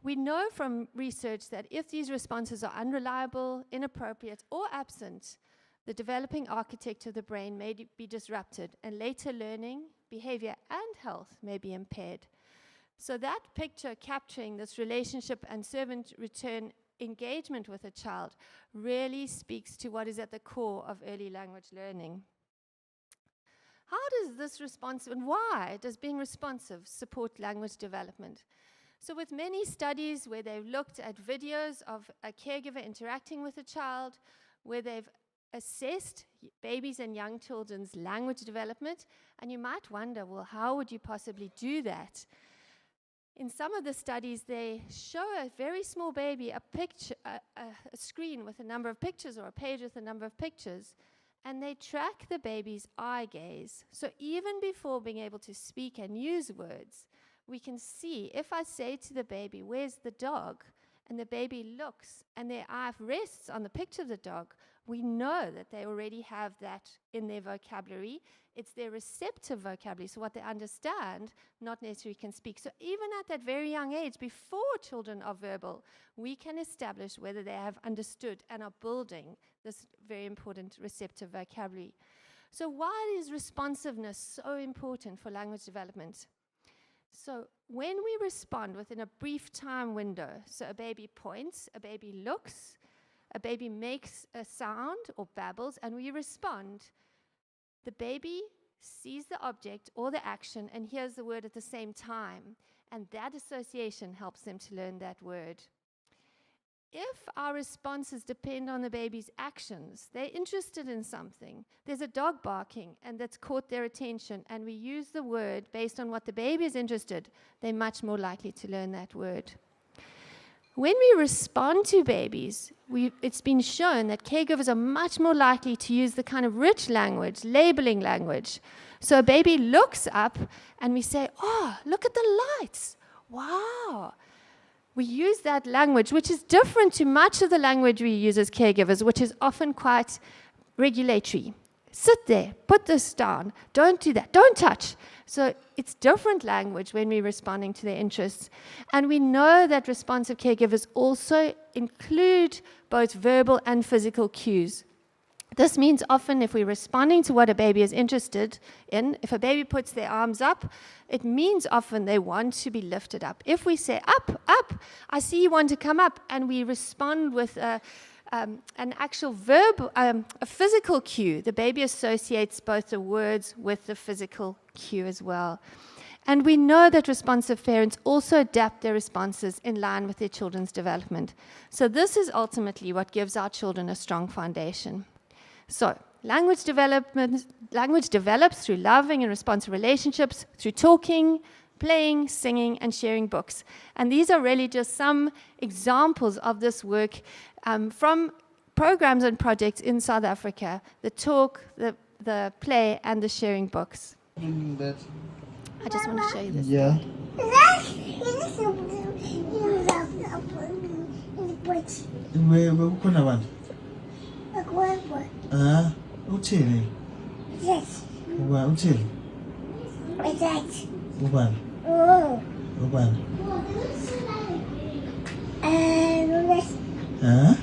We know from research that if these responses are unreliable, inappropriate, or absent, the developing architecture of the brain may be disrupted, and later learning, behavior, and health may be impaired. So that picture capturing this relationship and servant return engagement with a child really speaks to what is at the core of early language learning. How does this responsive, and why does being responsive support language development? So with many studies where they've looked at videos of a caregiver interacting with a child, where they've assessed babies and young children's language development, and you might wonder, well, how would you possibly do that? In some of the studies, they show a very small baby a picture, a screen with a number of pictures, or a page with a number of pictures, and they track the baby's eye gaze. So even before being able to speak and use words, we can see, if I say to the baby, "Where's the dog?" and the baby looks and their eye rests on the picture of the dog, we know that they already have that in their vocabulary. It's their receptive vocabulary, so what they understand, not necessarily can speak. So even at that very young age, before children are verbal, we can establish whether they have understood and are building this very important receptive vocabulary. So why is responsiveness so important for language development? So when we respond within a brief time window, so a baby points, a baby looks, a baby makes a sound or babbles, and we respond, the baby sees the object or the action and hears the word at the same time, and that association helps them to learn that word. If our responses depend on the baby's actions, they're interested in something, there's a dog barking and that's caught their attention, and we use the word based on what the baby is interested, they're much more likely to learn that word. When we respond to babies, it's been shown that caregivers are much more likely to use the kind of rich language, labeling language. So a baby looks up and we say, "Oh, look at the lights. Wow." We use that language, which is different to much of the language we use as caregivers, which is often quite regulatory. Sit there, put this down, don't do that, don't touch. So it's different language when we're responding to their interests. And we know that responsive caregivers also include both verbal and physical cues. This means often if we're responding to what a baby is interested in, if a baby puts their arms up, it means often they want to be lifted up. If we say, "Up, up, I see you want to come up," and we respond with an actual verb, a physical cue, the baby associates both the words with the physical cue as well. And we know that responsive parents also adapt their responses in line with their children's development. So this is ultimately what gives our children a strong foundation. So language develops through loving and responsive relationships, through talking, playing, singing, and sharing books. And these are really just some examples of this work from programs and projects in South Africa, the talk, the play, and the sharing books. I just want to show you this. Yeah. Where ukhona abantu? Ah, uthini? Yes. Uba uthini? Right. Ubani? Oh. Ubani? Yes. Ah?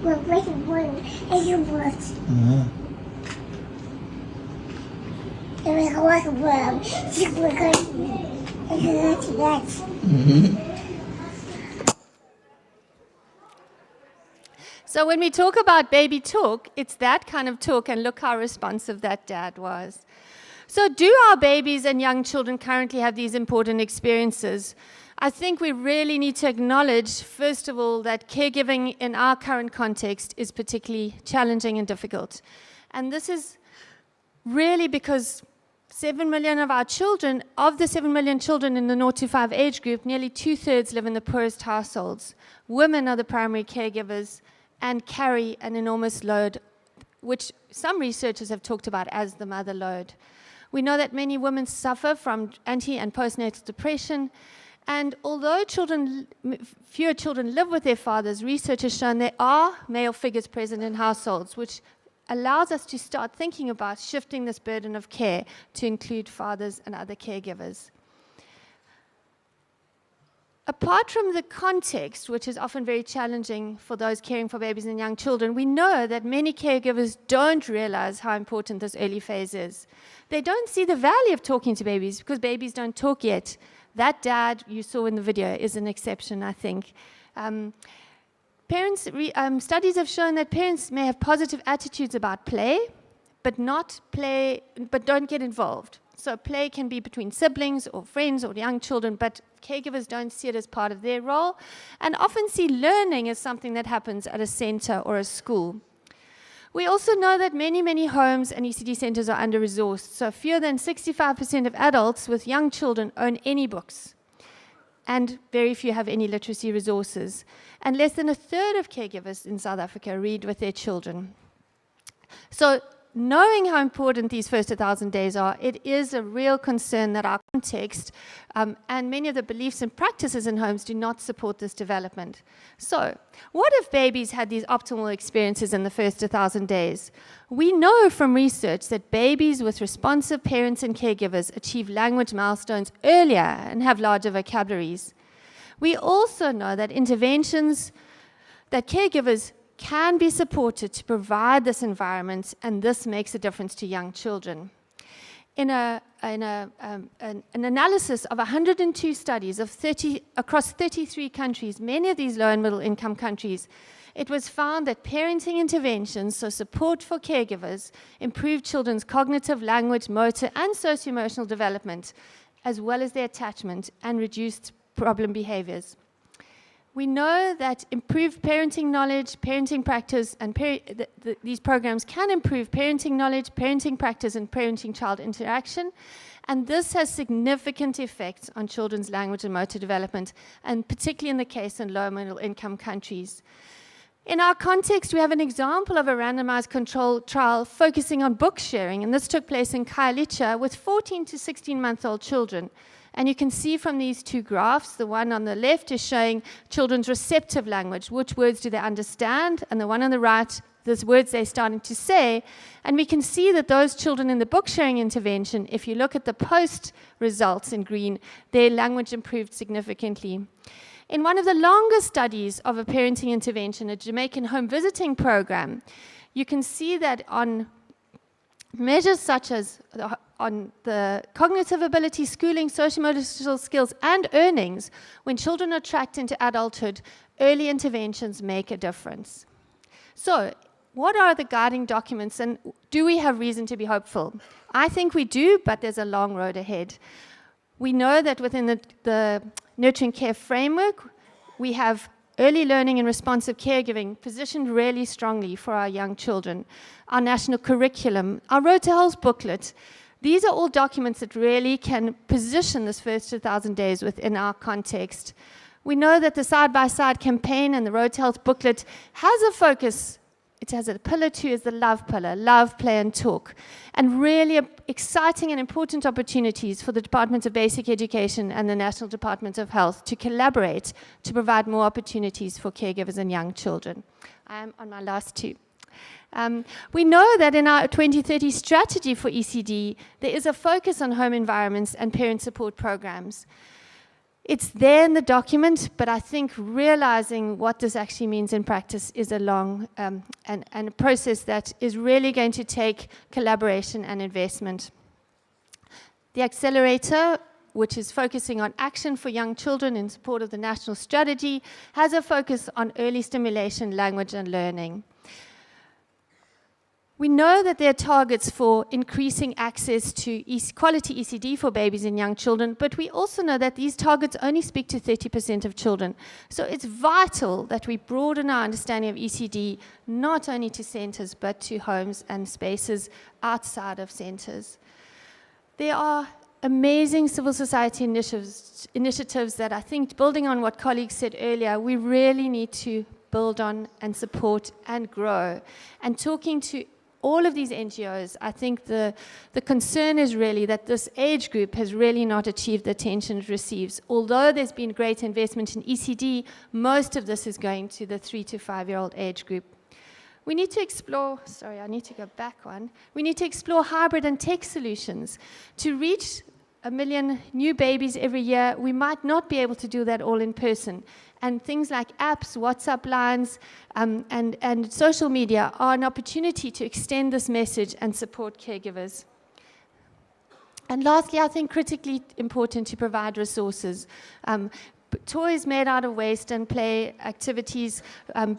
What? Ah. So when we talk about baby talk, it's that kind of talk, and look how responsive that dad was. So do our babies and young children currently have these important experiences? I think we really need to acknowledge, first of all, that caregiving in our current context is particularly challenging and difficult. And this is really because 7 million of our children, of the 7 million children in the 0 to 5 age group, nearly 2/3 live in the poorest households. Women are the primary caregivers and carry an enormous load, which some researchers have talked about as the mother load. We know that many women suffer from anti- and postnatal depression, and although fewer children live with their fathers, research has shown there are male figures present in households, which allows us to start thinking about shifting this burden of care to include fathers and other caregivers. Apart from the context, which is often very challenging for those caring for babies and young children, we know that many caregivers don't realize how important this early phase is. They don't see the value of talking to babies because babies don't talk yet. That dad you saw in the video is an exception, I think. Studies have shown that parents may have positive attitudes about play, but don't get involved. So play can be between siblings or friends or young children, but caregivers don't see it as part of their role and often see learning as something that happens at a center or a school. We also know that many homes and ECD centers are under-resourced, so fewer than 65% of adults with young children own any books, and very few have any literacy resources. And less than 1/3 of caregivers in South Africa read with their children. So knowing how important these first 1,000 days are, it is a real concern that our context and many of the beliefs and practices in homes do not support this development. So what if babies had these optimal experiences in the first 1,000 days? We know from research that babies with responsive parents and caregivers achieve language milestones earlier and have larger vocabularies. We also know that interventions that caregivers can be supported to provide this environment, and this makes a difference to young children. In an analysis of 102 studies across 33 countries, many of these low and middle income countries, it was found that parenting interventions, so support for caregivers, improved children's cognitive, language, motor, and socio-emotional development, as well as their attachment, and reduced problem behaviors. We know that improved parenting knowledge, parenting practice, and these programs can improve parenting knowledge, parenting practice, and parenting-child interaction. And this has significant effects on children's language and motor development, and particularly in the case in low and middle income countries. In our context, we have an example of a randomized controlled trial focusing on book sharing, and this took place in Khayelitsha with 14 to 16-month-old children. And you can see from these two graphs, the one on the left is showing children's receptive language, which words do they understand, and the one on the right, the words they're starting to say. And we can see that those children in the book sharing intervention, if you look at the post results in green, their language improved significantly. In one of the longest studies of a parenting intervention, a Jamaican home visiting program, you can see that on measures such as on the cognitive ability, schooling, social-motor skills, and earnings, when children are tracked into adulthood, early interventions make a difference. So, what are the guiding documents, and do we have reason to be hopeful? I think we do, but there's a long road ahead. We know that within the nurturing care framework, we have early learning and responsive caregiving positioned really strongly for our young children, our national curriculum, our Road to Health booklet. These are all documents that really can position this first 1,000 days within our context. We know that the side-by-side campaign and the Road to Health booklet has a focus. It has a pillar 2 is the love pillar, love, play, and talk. And really exciting and important opportunities for the Department of Basic Education and the National Department of Health to collaborate to provide more opportunities for caregivers and young children. I am on my last 2. We know that in our 2030 strategy for ECD, there is a focus on home environments and parent support programs. It's there in the document, but I think realizing what this actually means in practice is a long and a process that is really going to take collaboration and investment. The accelerator, which is focusing on action for young children in support of the national strategy, has a focus on early stimulation, language, and learning. We know that there are targets for increasing access to quality ECD for babies and young children, but we also know that these targets only speak to 30% of children. So it's vital that we broaden our understanding of ECD, not only to centers, but to homes and spaces outside of centers. There are amazing civil society initiatives that I think, building on what colleagues said earlier, we really need to build on and support and grow. And talking to all of these NGOs, I think the concern is really that this age group has really not achieved the attention it receives. Although there's been great investment in ECD, most of this is going to the 3 to 5-year-old age group. We need to explore, sorry, I need to go back one. We need to explore hybrid and tech solutions. To reach 1 million new babies every year, we might not be able to do that all in person. And things like apps, WhatsApp lines, and social media are an opportunity to extend this message and support caregivers. And lastly, I think critically important to provide resources. Toys made out of waste and play activities,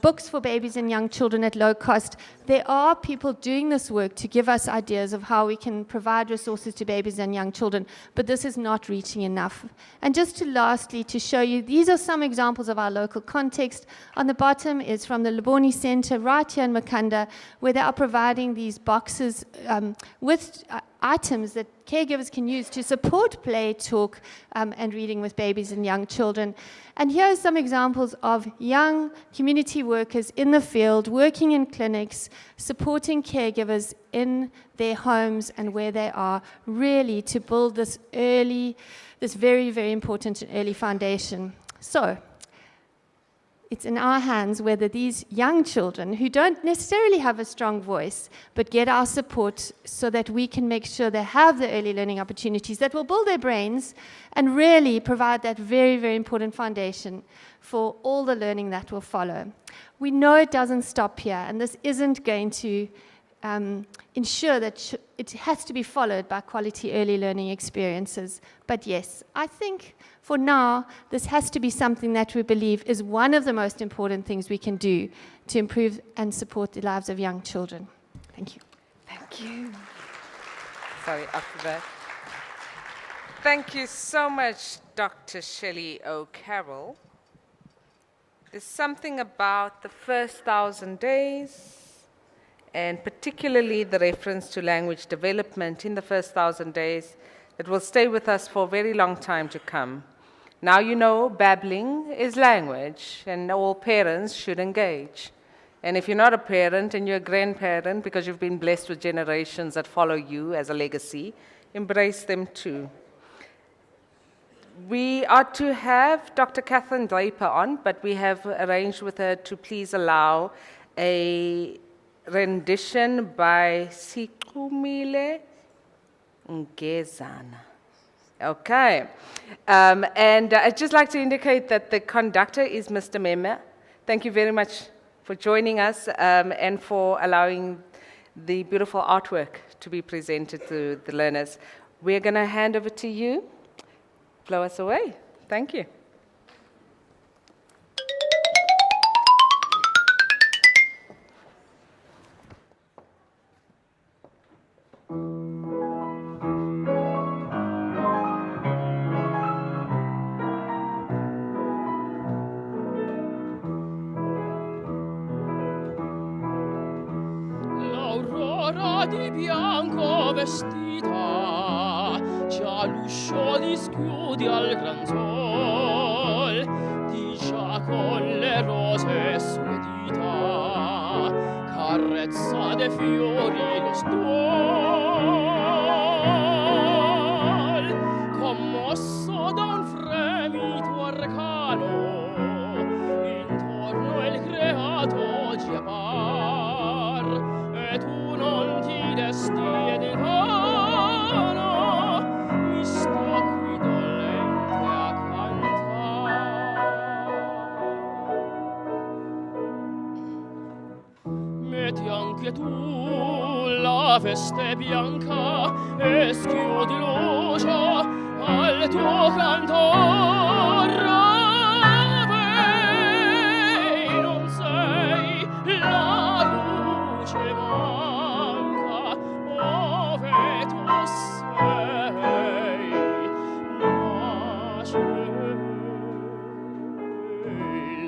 books for babies and young children at low cost. There are people doing this work to give us ideas of how we can provide resources to babies and young children, but this is not reaching enough. And just to lastly, to show you, these are some examples of our local context. On the bottom is from the Leboni Center right here in Makanda, where they are providing these boxes with items that caregivers can use to support play, talk, and reading with babies and young children. And here are some examples of young community workers in the field, working in clinics, supporting caregivers in their homes and where they are, really to build this very, very important and early foundation. So, it's in our hands whether these young children, who don't necessarily have a strong voice, but get our support so that we can make sure they have the early learning opportunities that will build their brains and really provide that very, very important foundation for all the learning that will follow. We know it doesn't stop here, and this isn't going to ensure that it has to be followed by quality early learning experiences. But yes, I think for now, this has to be something that we believe is one of the most important things we can do to improve and support the lives of young children. Thank you. Thank you. Sorry, after that. Thank you so much, Dr. Shelley O'Carroll. There's something about the first 1,000 days, and particularly the reference to language development in the first 1,000 days, that will stay with us for a very long time to come. Now you know babbling is language, and all parents should engage. And if you're not a parent and you're a grandparent, because you've been blessed with generations that follow you as a legacy, embrace them too. We are to have Dr. Catherine Draper on, but we have arranged with her to please allow a rendition by Sikumile Ngezana. Okay. And I'd just like to indicate that the conductor is Mr. Meme. Thank you very much for joining us and for allowing the beautiful artwork to be presented to the learners. We're going to hand over to you. Blow us away. Thank you. di bianco vestita, già l'uscio dischiudi al gran sol, di già con le rose sue dita, carezza de fiori lo stuol, commosso da un fremito arcano, intorno il creato giapar, e tu non ti desti ed in vano mi sto qui dolente a cantar. Metti anche tu la veste bianca e schiudi luce al tuo cantor. Ave, non sei la luce manca, ove tu sei, nasce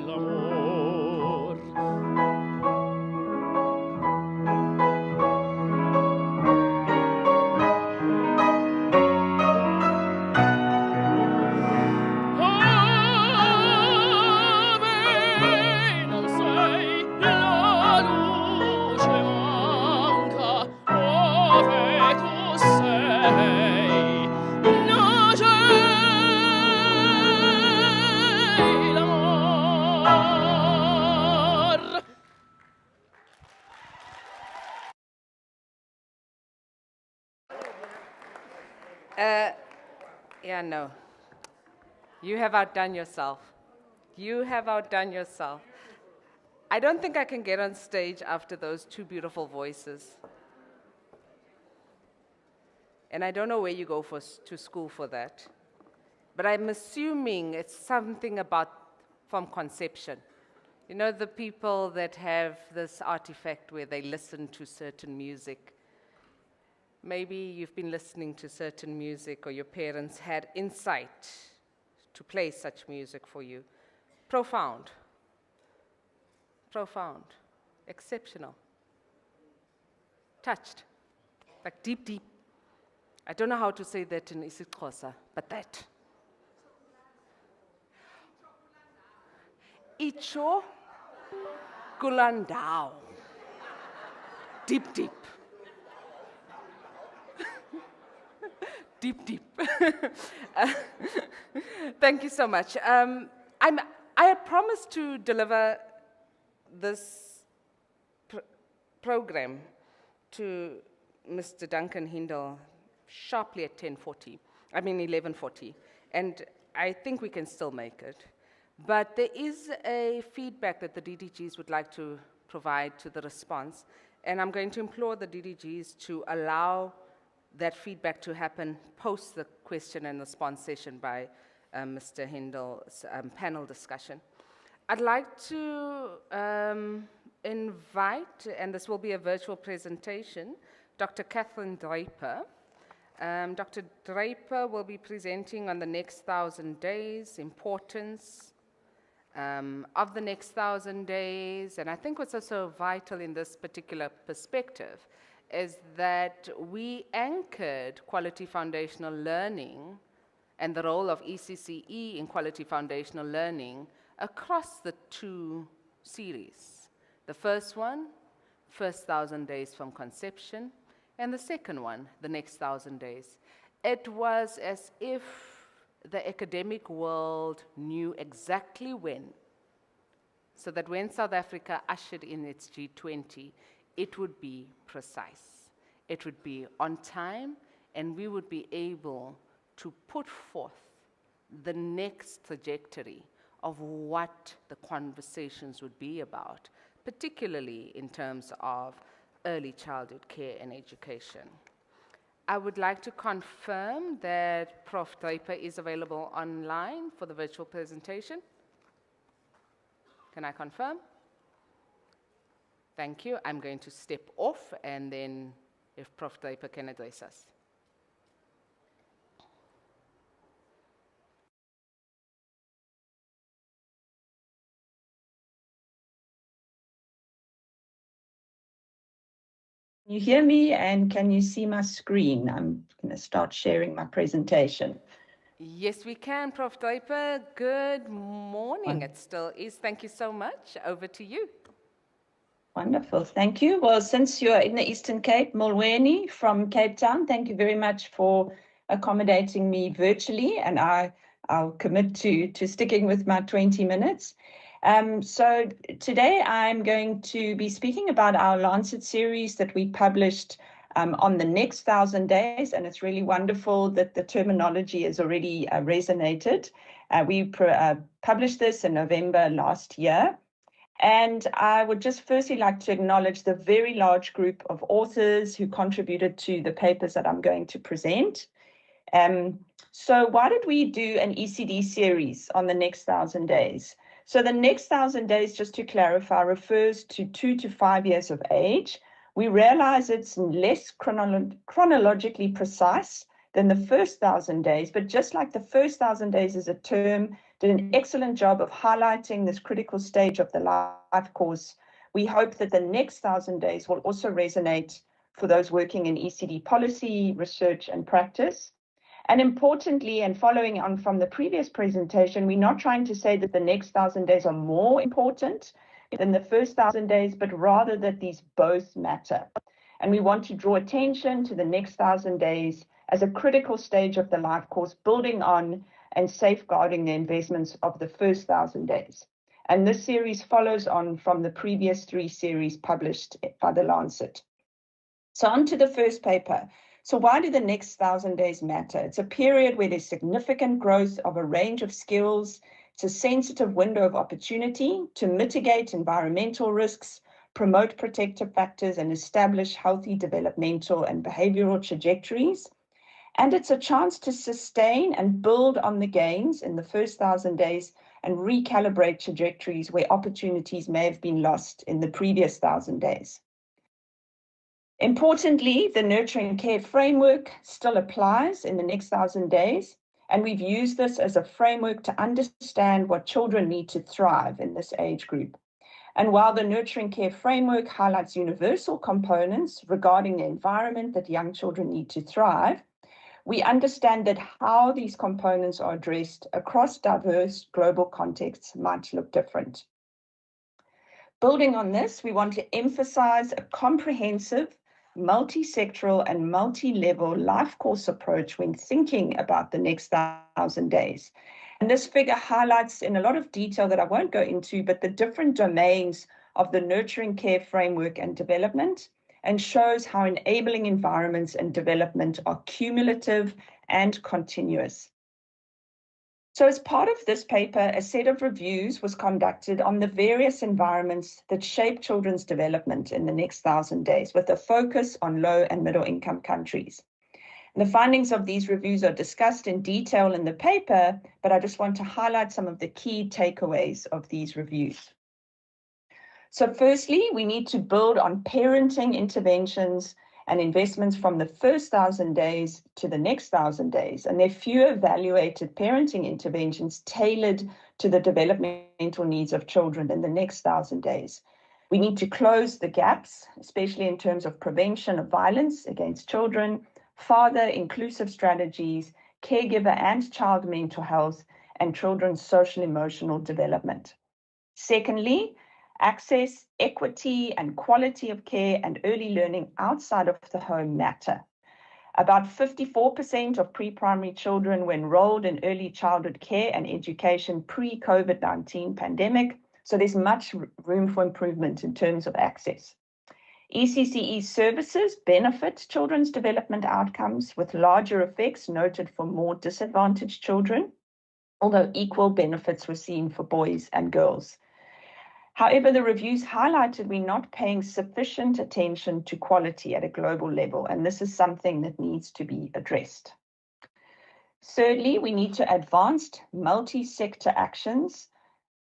l'amor. Ave, non sei la luce manca, ove tu sei, nasce l'amor. Yeah, no. You have outdone yourself. You have outdone yourself. I don't think I can get on stage after those two beautiful voices. And I don't know where you go to school for that. But I'm assuming it's something about from conception. You know, the people that have this artifact where they listen to certain music. Maybe you've been listening to certain music, or your parents had insight to play such music for you. Profound. Profound. Exceptional. Touched. Like deep, deep. I don't know how to say that in isiXhosa, but that. Icho kulandao. Deep, deep. Deep, deep. Thank you so much. I had promised to deliver this program to Mr. Duncan Hindle sharply at 11:40. And I think we can still make it. But there is a feedback that the DDGs would like to provide to the response. And I'm going to implore the DDGs to allow that feedback to happen post the question and response session by Mr. Hindle's panel discussion. I'd like to invite, and this will be a virtual presentation, Dr. Catherine Draper. Dr. Draper will be presenting on the next 1,000 days, importance of the next 1,000 days, and I think what's also vital in this particular perspective is that we anchored quality foundational learning and the role of ECCE in quality foundational learning across the two series. The first one, first 1,000 days from conception, and the second one, the next 1,000 days. It was as if the academic world knew exactly when, so that when South Africa ushered in its G20, it would be precise, it would be on time, and we would be able to put forth the next trajectory of what the conversations would be about, particularly in terms of early childhood care and education. I would like to confirm that Prof. Draper is available online for the virtual presentation. Can I confirm? Thank you. I'm going to step off, and then if Prof. Draper can address us. you hear me and can you see my screen? I'm going to start sharing my presentation. Yes, we can, Prof. Draper. Good morning. It still is. Thank you so much. Over to you. Wonderful, thank you. Well, since you're in the Eastern Cape, Molweni from Cape Town, thank you very much for accommodating me virtually, and I'll commit to sticking with my 20 minutes. So today I'm going to be speaking about our Lancet series that we published on the next 1,000 days, and it's really wonderful that the terminology has already resonated. We published this in November last year. And I would just firstly like to acknowledge the very large group of authors who contributed to the papers that I'm going to present. So why did we do an ECD series on the next 1,000 days? So the next 1,000 days, just to clarify, refers to 2 to 5 years of age. We realize it's less chronologically precise than the first 1,000 days, but just like the first 1,000 days as a term did an excellent job of highlighting this critical stage of the life course, we hope that the next 1,000 days will also resonate for those working in ECD policy, research, and practice. And importantly, and following on from the previous presentation, we're not trying to say that the next 1,000 days are more important than the first 1,000 days, but rather that these both matter. And we want to draw attention to the next 1,000 days as a critical stage of the life course, building on and safeguarding the investments of the first 1,000 days. And this series follows on from the previous 3 series published by the Lancet. So on to the first paper. So why do the next 1,000 days matter? It's a period where there's significant growth of a range of skills. It's a sensitive window of opportunity to mitigate environmental risks, promote protective factors, and establish healthy developmental and behavioral trajectories. And it's a chance to sustain and build on the gains in the first 1,000 days and recalibrate trajectories where opportunities may have been lost in the previous 1,000 days. Importantly, the nurturing care framework still applies in the next 1,000 days, and we've used this as a framework to understand what children need to thrive in this age group. And while the nurturing care framework highlights universal components regarding the environment that young children need to thrive, we understand that how these components are addressed across diverse global contexts might look different. Building on this, we want to emphasize a comprehensive, multi-sectoral and multi-level life course approach when thinking about the next 1,000 days. And this figure highlights in a lot of detail that I won't go into, but the different domains of the nurturing care framework and development, and shows how enabling environments and development are cumulative and continuous. So as part of this paper, a set of reviews was conducted on the various environments that shape children's development in the next 1,000 days, with a focus on low and middle income countries. And the findings of these reviews are discussed in detail in the paper, but I just want to highlight some of the key takeaways of these reviews. So firstly, we need to build on parenting interventions and investments from the first 1,000 days to the next 1,000 days. And there are few evaluated parenting interventions tailored to the developmental needs of children in the next 1,000 days. We need to close the gaps, especially in terms of prevention of violence against children, father inclusive strategies, caregiver and child mental health, and children's social emotional development. Secondly, access, equity, and quality of care and early learning outside of the home matter. About 54% of pre-primary children were enrolled in early childhood care and education pre-COVID-19 pandemic, so there's much room for improvement in terms of access. ECCE services benefit children's development outcomes, with larger effects noted for more disadvantaged children, although equal benefits were seen for boys and girls. However, the reviews highlighted we're not paying sufficient attention to quality at a global level, and this is something that needs to be addressed. Thirdly, we need to advance multi-sector actions.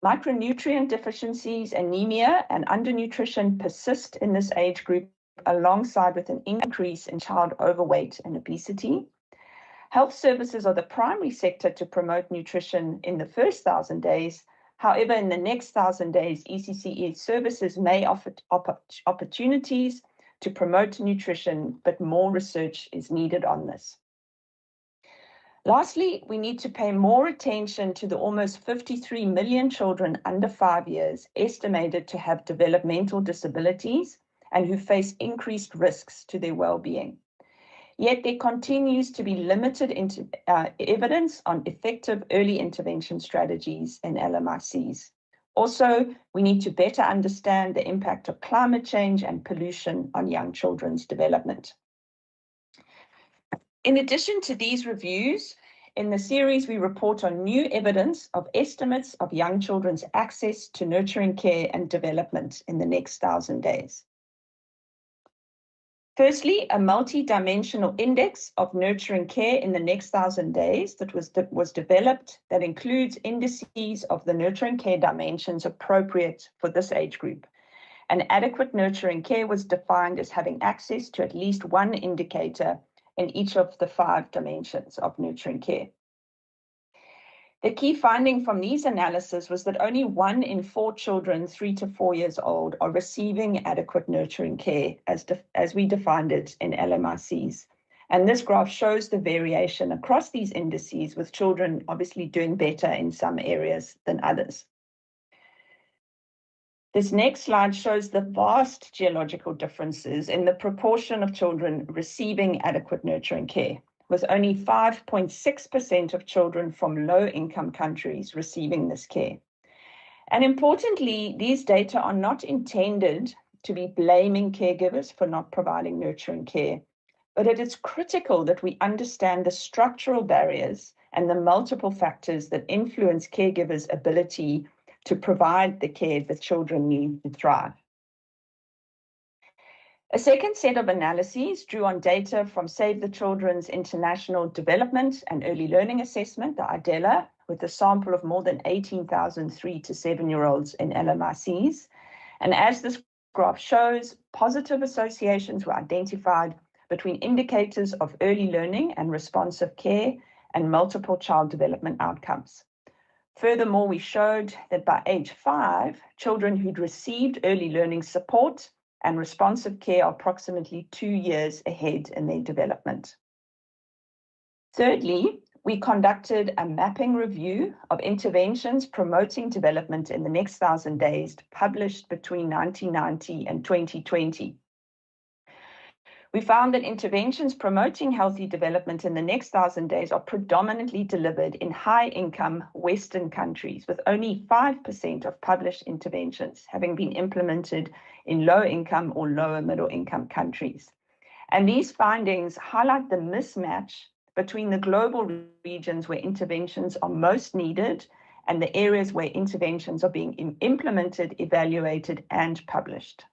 Micronutrient deficiencies, anemia, and undernutrition persist in this age group, alongside with an increase in child overweight and obesity. Health services are the primary sector to promote nutrition in the first 1,000 days. However, in the next 1,000 days, ECCE services may offer opportunities to promote nutrition, but more research is needed on this. Lastly, we need to pay more attention to the almost 53 million children under 5 years estimated to have developmental disabilities and who face increased risks to their well-being. Yet there continues to be limited evidence on effective early intervention strategies in LMICs. Also, we need to better understand the impact of climate change and pollution on young children's development. In addition to these reviews, in the series we report on new evidence of estimates of young children's access to nurturing care and development in the next 1,000 days. Firstly, a multi-dimensional index of nurturing care in the next 1,000 days that was developed that includes indices of the nurturing care dimensions appropriate for this age group. And adequate nurturing care was defined as having access to at least one indicator in each of the 5 dimensions of nurturing care. The key finding from these analyses was that only 1 in 4 children 3 to 4 years old are receiving adequate nurturing care as we defined it in LMICs. And this graph shows the variation across these indices, with children obviously doing better in some areas than others. This next slide shows the vast geological differences in the proportion of children receiving adequate nurturing care, with only 5.6% of children from low-income countries receiving this care. And importantly, these data are not intended to be blaming caregivers for not providing nurturing care, but it is critical that we understand the structural barriers and the multiple factors that influence caregivers' ability to provide the care that children need to thrive. A second set of analyses drew on data from Save the Children's International Development and Early Learning Assessment, the IDELA, with a sample of more than 18,000 3 to 7-year-olds in LMICs. And as this graph shows, positive associations were identified between indicators of early learning and responsive care and multiple child development outcomes. Furthermore, we showed that by age 5, children who'd received early learning support and responsive care are approximately 2 years ahead in their development. Thirdly, we conducted a mapping review of interventions promoting development in the next 1,000 days, published between 1990 and 2020. We found that interventions promoting healthy development in the next 1,000 days are predominantly delivered in high-income Western countries, with only 5% of published interventions having been implemented in low-income or lower middle-income countries. And these findings highlight the mismatch between the global regions where interventions are most needed and the areas where interventions are being implemented, evaluated, and published.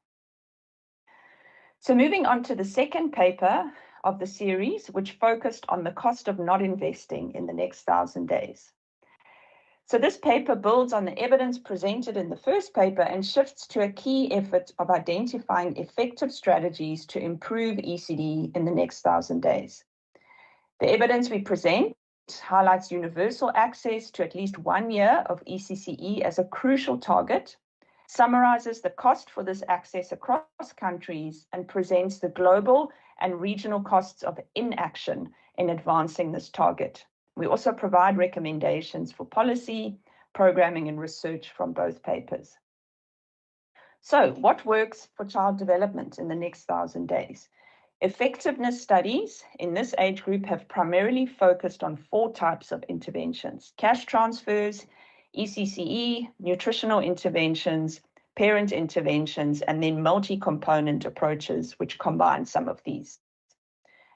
So moving on to the second paper of the series, which focused on the cost of not investing in the next 1,000 days. So this paper builds on the evidence presented in the first paper and shifts to a key effort of identifying effective strategies to improve ECD in the next 1,000 days. The evidence we present highlights universal access to at least 1 year of ECCE as a crucial target, summarizes the cost for this access across countries, and presents the global and regional costs of inaction in advancing this target. We also provide recommendations for policy, programming, and research from both papers. So, what works for child development in the next 1,000 days? Effectiveness studies in this age group have primarily focused on 4 types of interventions: cash transfers, ECCE, nutritional interventions, parent interventions, and then multi-component approaches, which combine some of these.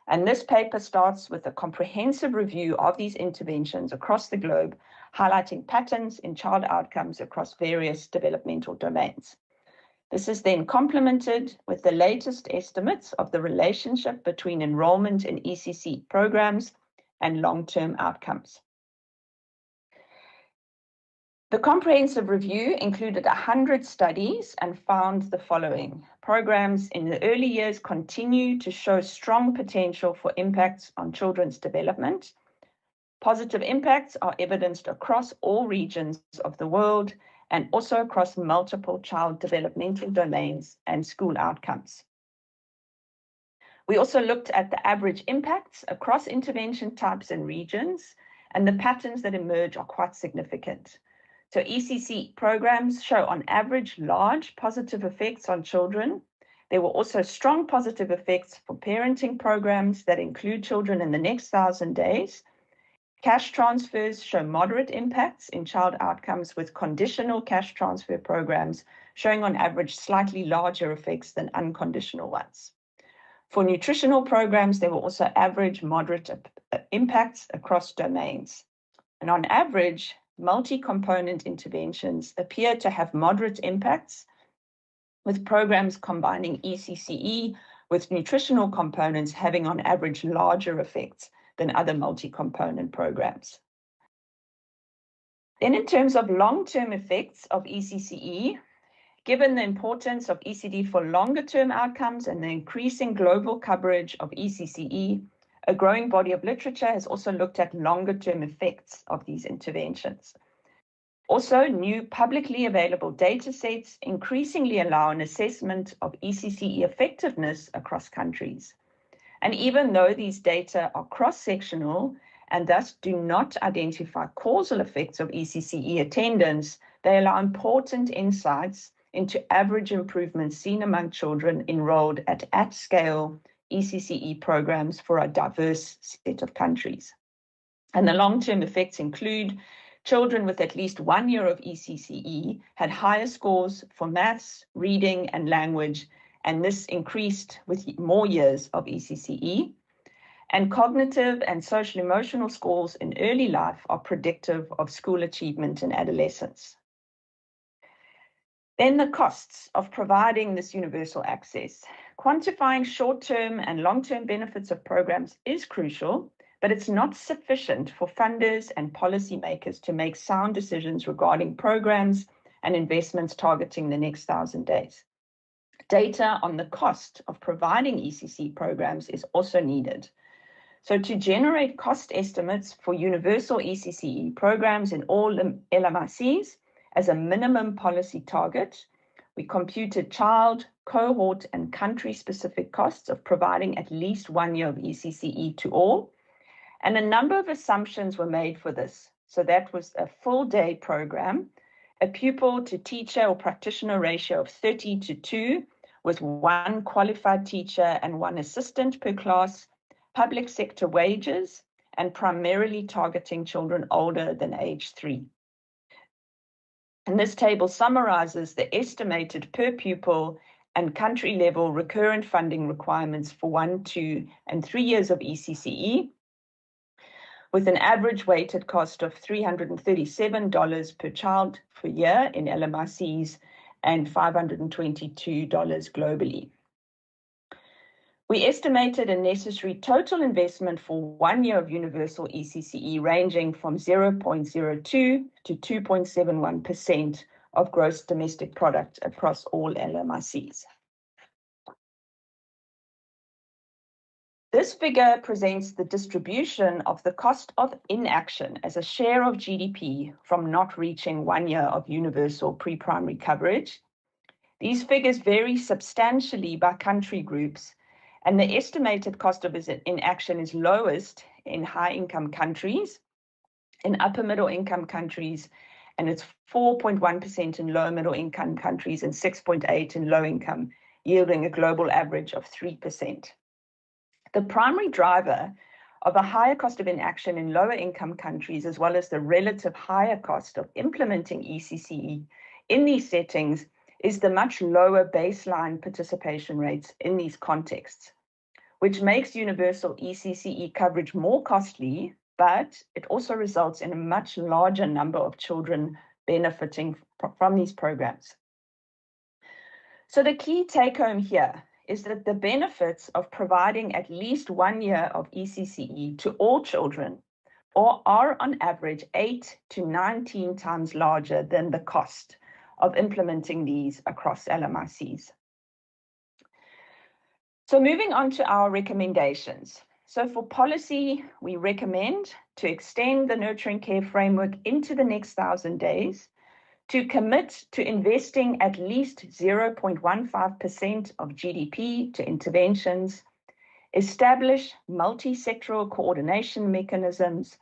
And this paper starts with a comprehensive review of these interventions across the globe, highlighting patterns in child outcomes across various developmental domains. This is then complemented with the latest estimates of the relationship between enrollment in ECC programs and long-term outcomes. The comprehensive review included 100 studies and found the following. Programs in the early years continue to show strong potential for impacts on children's development. Positive impacts are evidenced across all regions of the world and also across multiple child developmental domains and school outcomes. We also looked at the average impacts across intervention types and regions, and the patterns that emerge are quite significant. So ECC programs show on average large positive effects on children. There were also strong positive effects for parenting programs that include children in the next 1,000 days. Cash transfers show moderate impacts in child outcomes, with conditional cash transfer programs showing on average slightly larger effects than unconditional ones. For nutritional programs, there were also average moderate impacts across domains. And on average, multi-component interventions appear to have moderate impacts, with programs combining ECCE with nutritional components having on average larger effects than other multi-component programs. Then in terms of long-term effects of ECCE, given the importance of ECD for longer-term outcomes and the increasing global coverage of ECCE, a growing body of literature has also looked at longer-term effects of these interventions. Also, new publicly available data sets increasingly allow an assessment of ECCE effectiveness across countries. And even though these data are cross-sectional and thus do not identify causal effects of ECCE attendance, they allow important insights into average improvements seen among children enrolled at-scale ECCE programs for a diverse set of countries. And the long-term effects include children with at least 1 year of ECCE had higher scores for maths, reading, and language, and this increased with more years of ECCE. And cognitive and social emotional scores in early life are predictive of school achievement in adolescence. Then the costs of providing this universal access. Quantifying short-term and long-term benefits of programs is crucial, but it's not sufficient for funders and policymakers to make sound decisions regarding programs and investments targeting the next 1,000 days. Data on the cost of providing ECC programs is also needed. So to generate cost estimates for universal ECCE programs in all LMICs as a minimum policy target, we computed child, cohort, and country-specific costs of providing at least 1 year of ECCE to all. And a number of assumptions were made for this. So that was a full-day program, a pupil to teacher or practitioner ratio of 30:2, with 1 qualified teacher and 1 assistant per class, public sector wages, and primarily targeting children older than age 3. And this table summarizes the estimated per pupil and country level recurrent funding requirements for 1, 2, and 3 years of ECCE, with an average weighted cost of $337 per child per year in LMICs and $522 globally. We estimated a necessary total investment for 1 year of universal ECCE ranging from 0.02 to 2.71% of gross domestic product across all LMICs. This figure presents the distribution of the cost of inaction as a share of GDP from not reaching 1 year of universal pre-primary coverage. These figures vary substantially by country groups, and the estimated cost of inaction is lowest in high-income countries, in upper-middle-income countries, and it's 4.1% in low-middle-income countries and 6.8% in low-income, yielding a global average of 3%. The primary driver of a higher cost of inaction in lower-income countries, as well as the relative higher cost of implementing ECCE in these settings, is the much lower baseline participation rates in these contexts, which makes universal ECCE coverage more costly, but it also results in a much larger number of children benefiting from these programs. So the key take-home here is that the benefits of providing at least 1 year of ECCE to all children are on average 8 to 19 times larger than the cost of implementing these across LMICs. So moving on to our recommendations. So for policy, we recommend to extend the nurturing care framework into the next 1,000 days, to commit to investing at least 0.15% of GDP to interventions, establish multi-sectoral coordination mechanisms,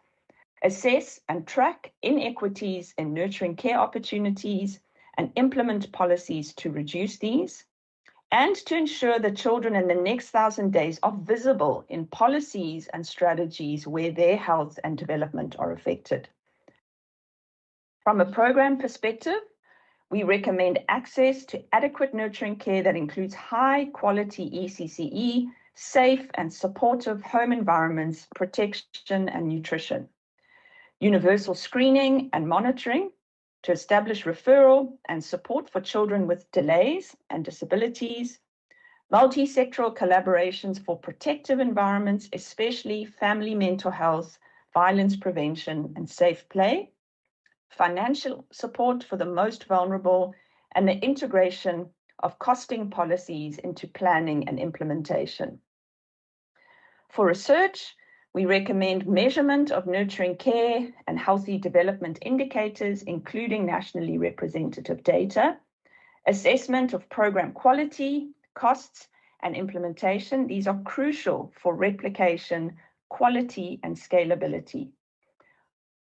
assess and track inequities in nurturing care opportunities, and implement policies to reduce these, and to ensure that children in the next 1,000 days are visible in policies and strategies where their health and development are affected. From a program perspective, we recommend access to adequate nurturing care that includes high quality ECCE, safe and supportive home environments, protection and nutrition, universal screening and monitoring to establish referral and support for children with delays and disabilities, multi-sectoral collaborations for protective environments, especially family mental health, violence prevention, and safe play, financial support for the most vulnerable, and the integration of costing policies into planning and implementation. For research, we recommend measurement of nurturing care and healthy development indicators, including nationally representative data, assessment of program quality, costs, and implementation. These are crucial for replication, quality, and scalability.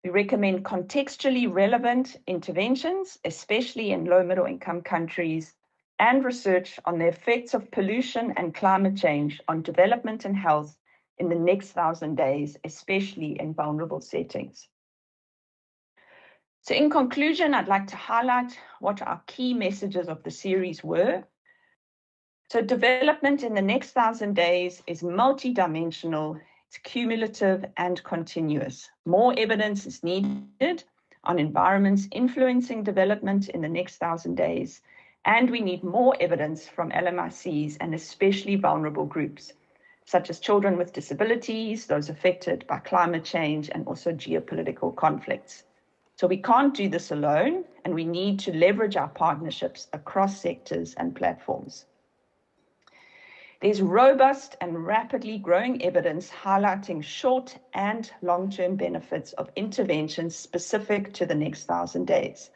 We recommend contextually relevant interventions, especially in low-middle income countries, and research on the effects of pollution and climate change on development and health in the next 1,000 days, especially in vulnerable settings. So in conclusion, I'd like to highlight what our key messages of the series were. So development in the next 1,000 days is multidimensional, it's cumulative and continuous. More evidence is needed on environments influencing development in the next 1,000 days, and we need more evidence from LMICs and especially vulnerable groups, such as children with disabilities, those affected by climate change, and also geopolitical conflicts. So we can't do this alone, and we need to leverage our partnerships across sectors and platforms. There's robust and rapidly growing evidence highlighting short and long-term benefits of interventions specific to the next 1,000 days.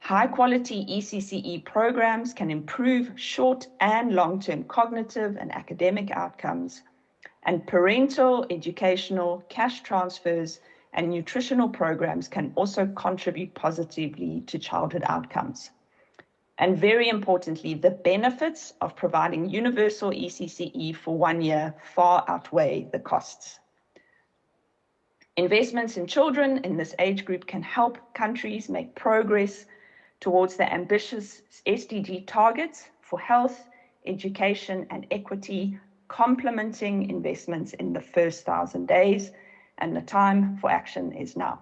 High-quality ECCE programs can improve short and long-term cognitive and academic outcomes, and parental, educational, cash transfers, and nutritional programs can also contribute positively to childhood outcomes. And very importantly, the benefits of providing universal ECCE for 1 year far outweigh the costs. Investments in children in this age group can help countries make progress towards the ambitious SDG targets for health, education, and equity, complementing investments in the first 1,000 days, and the time for action is now.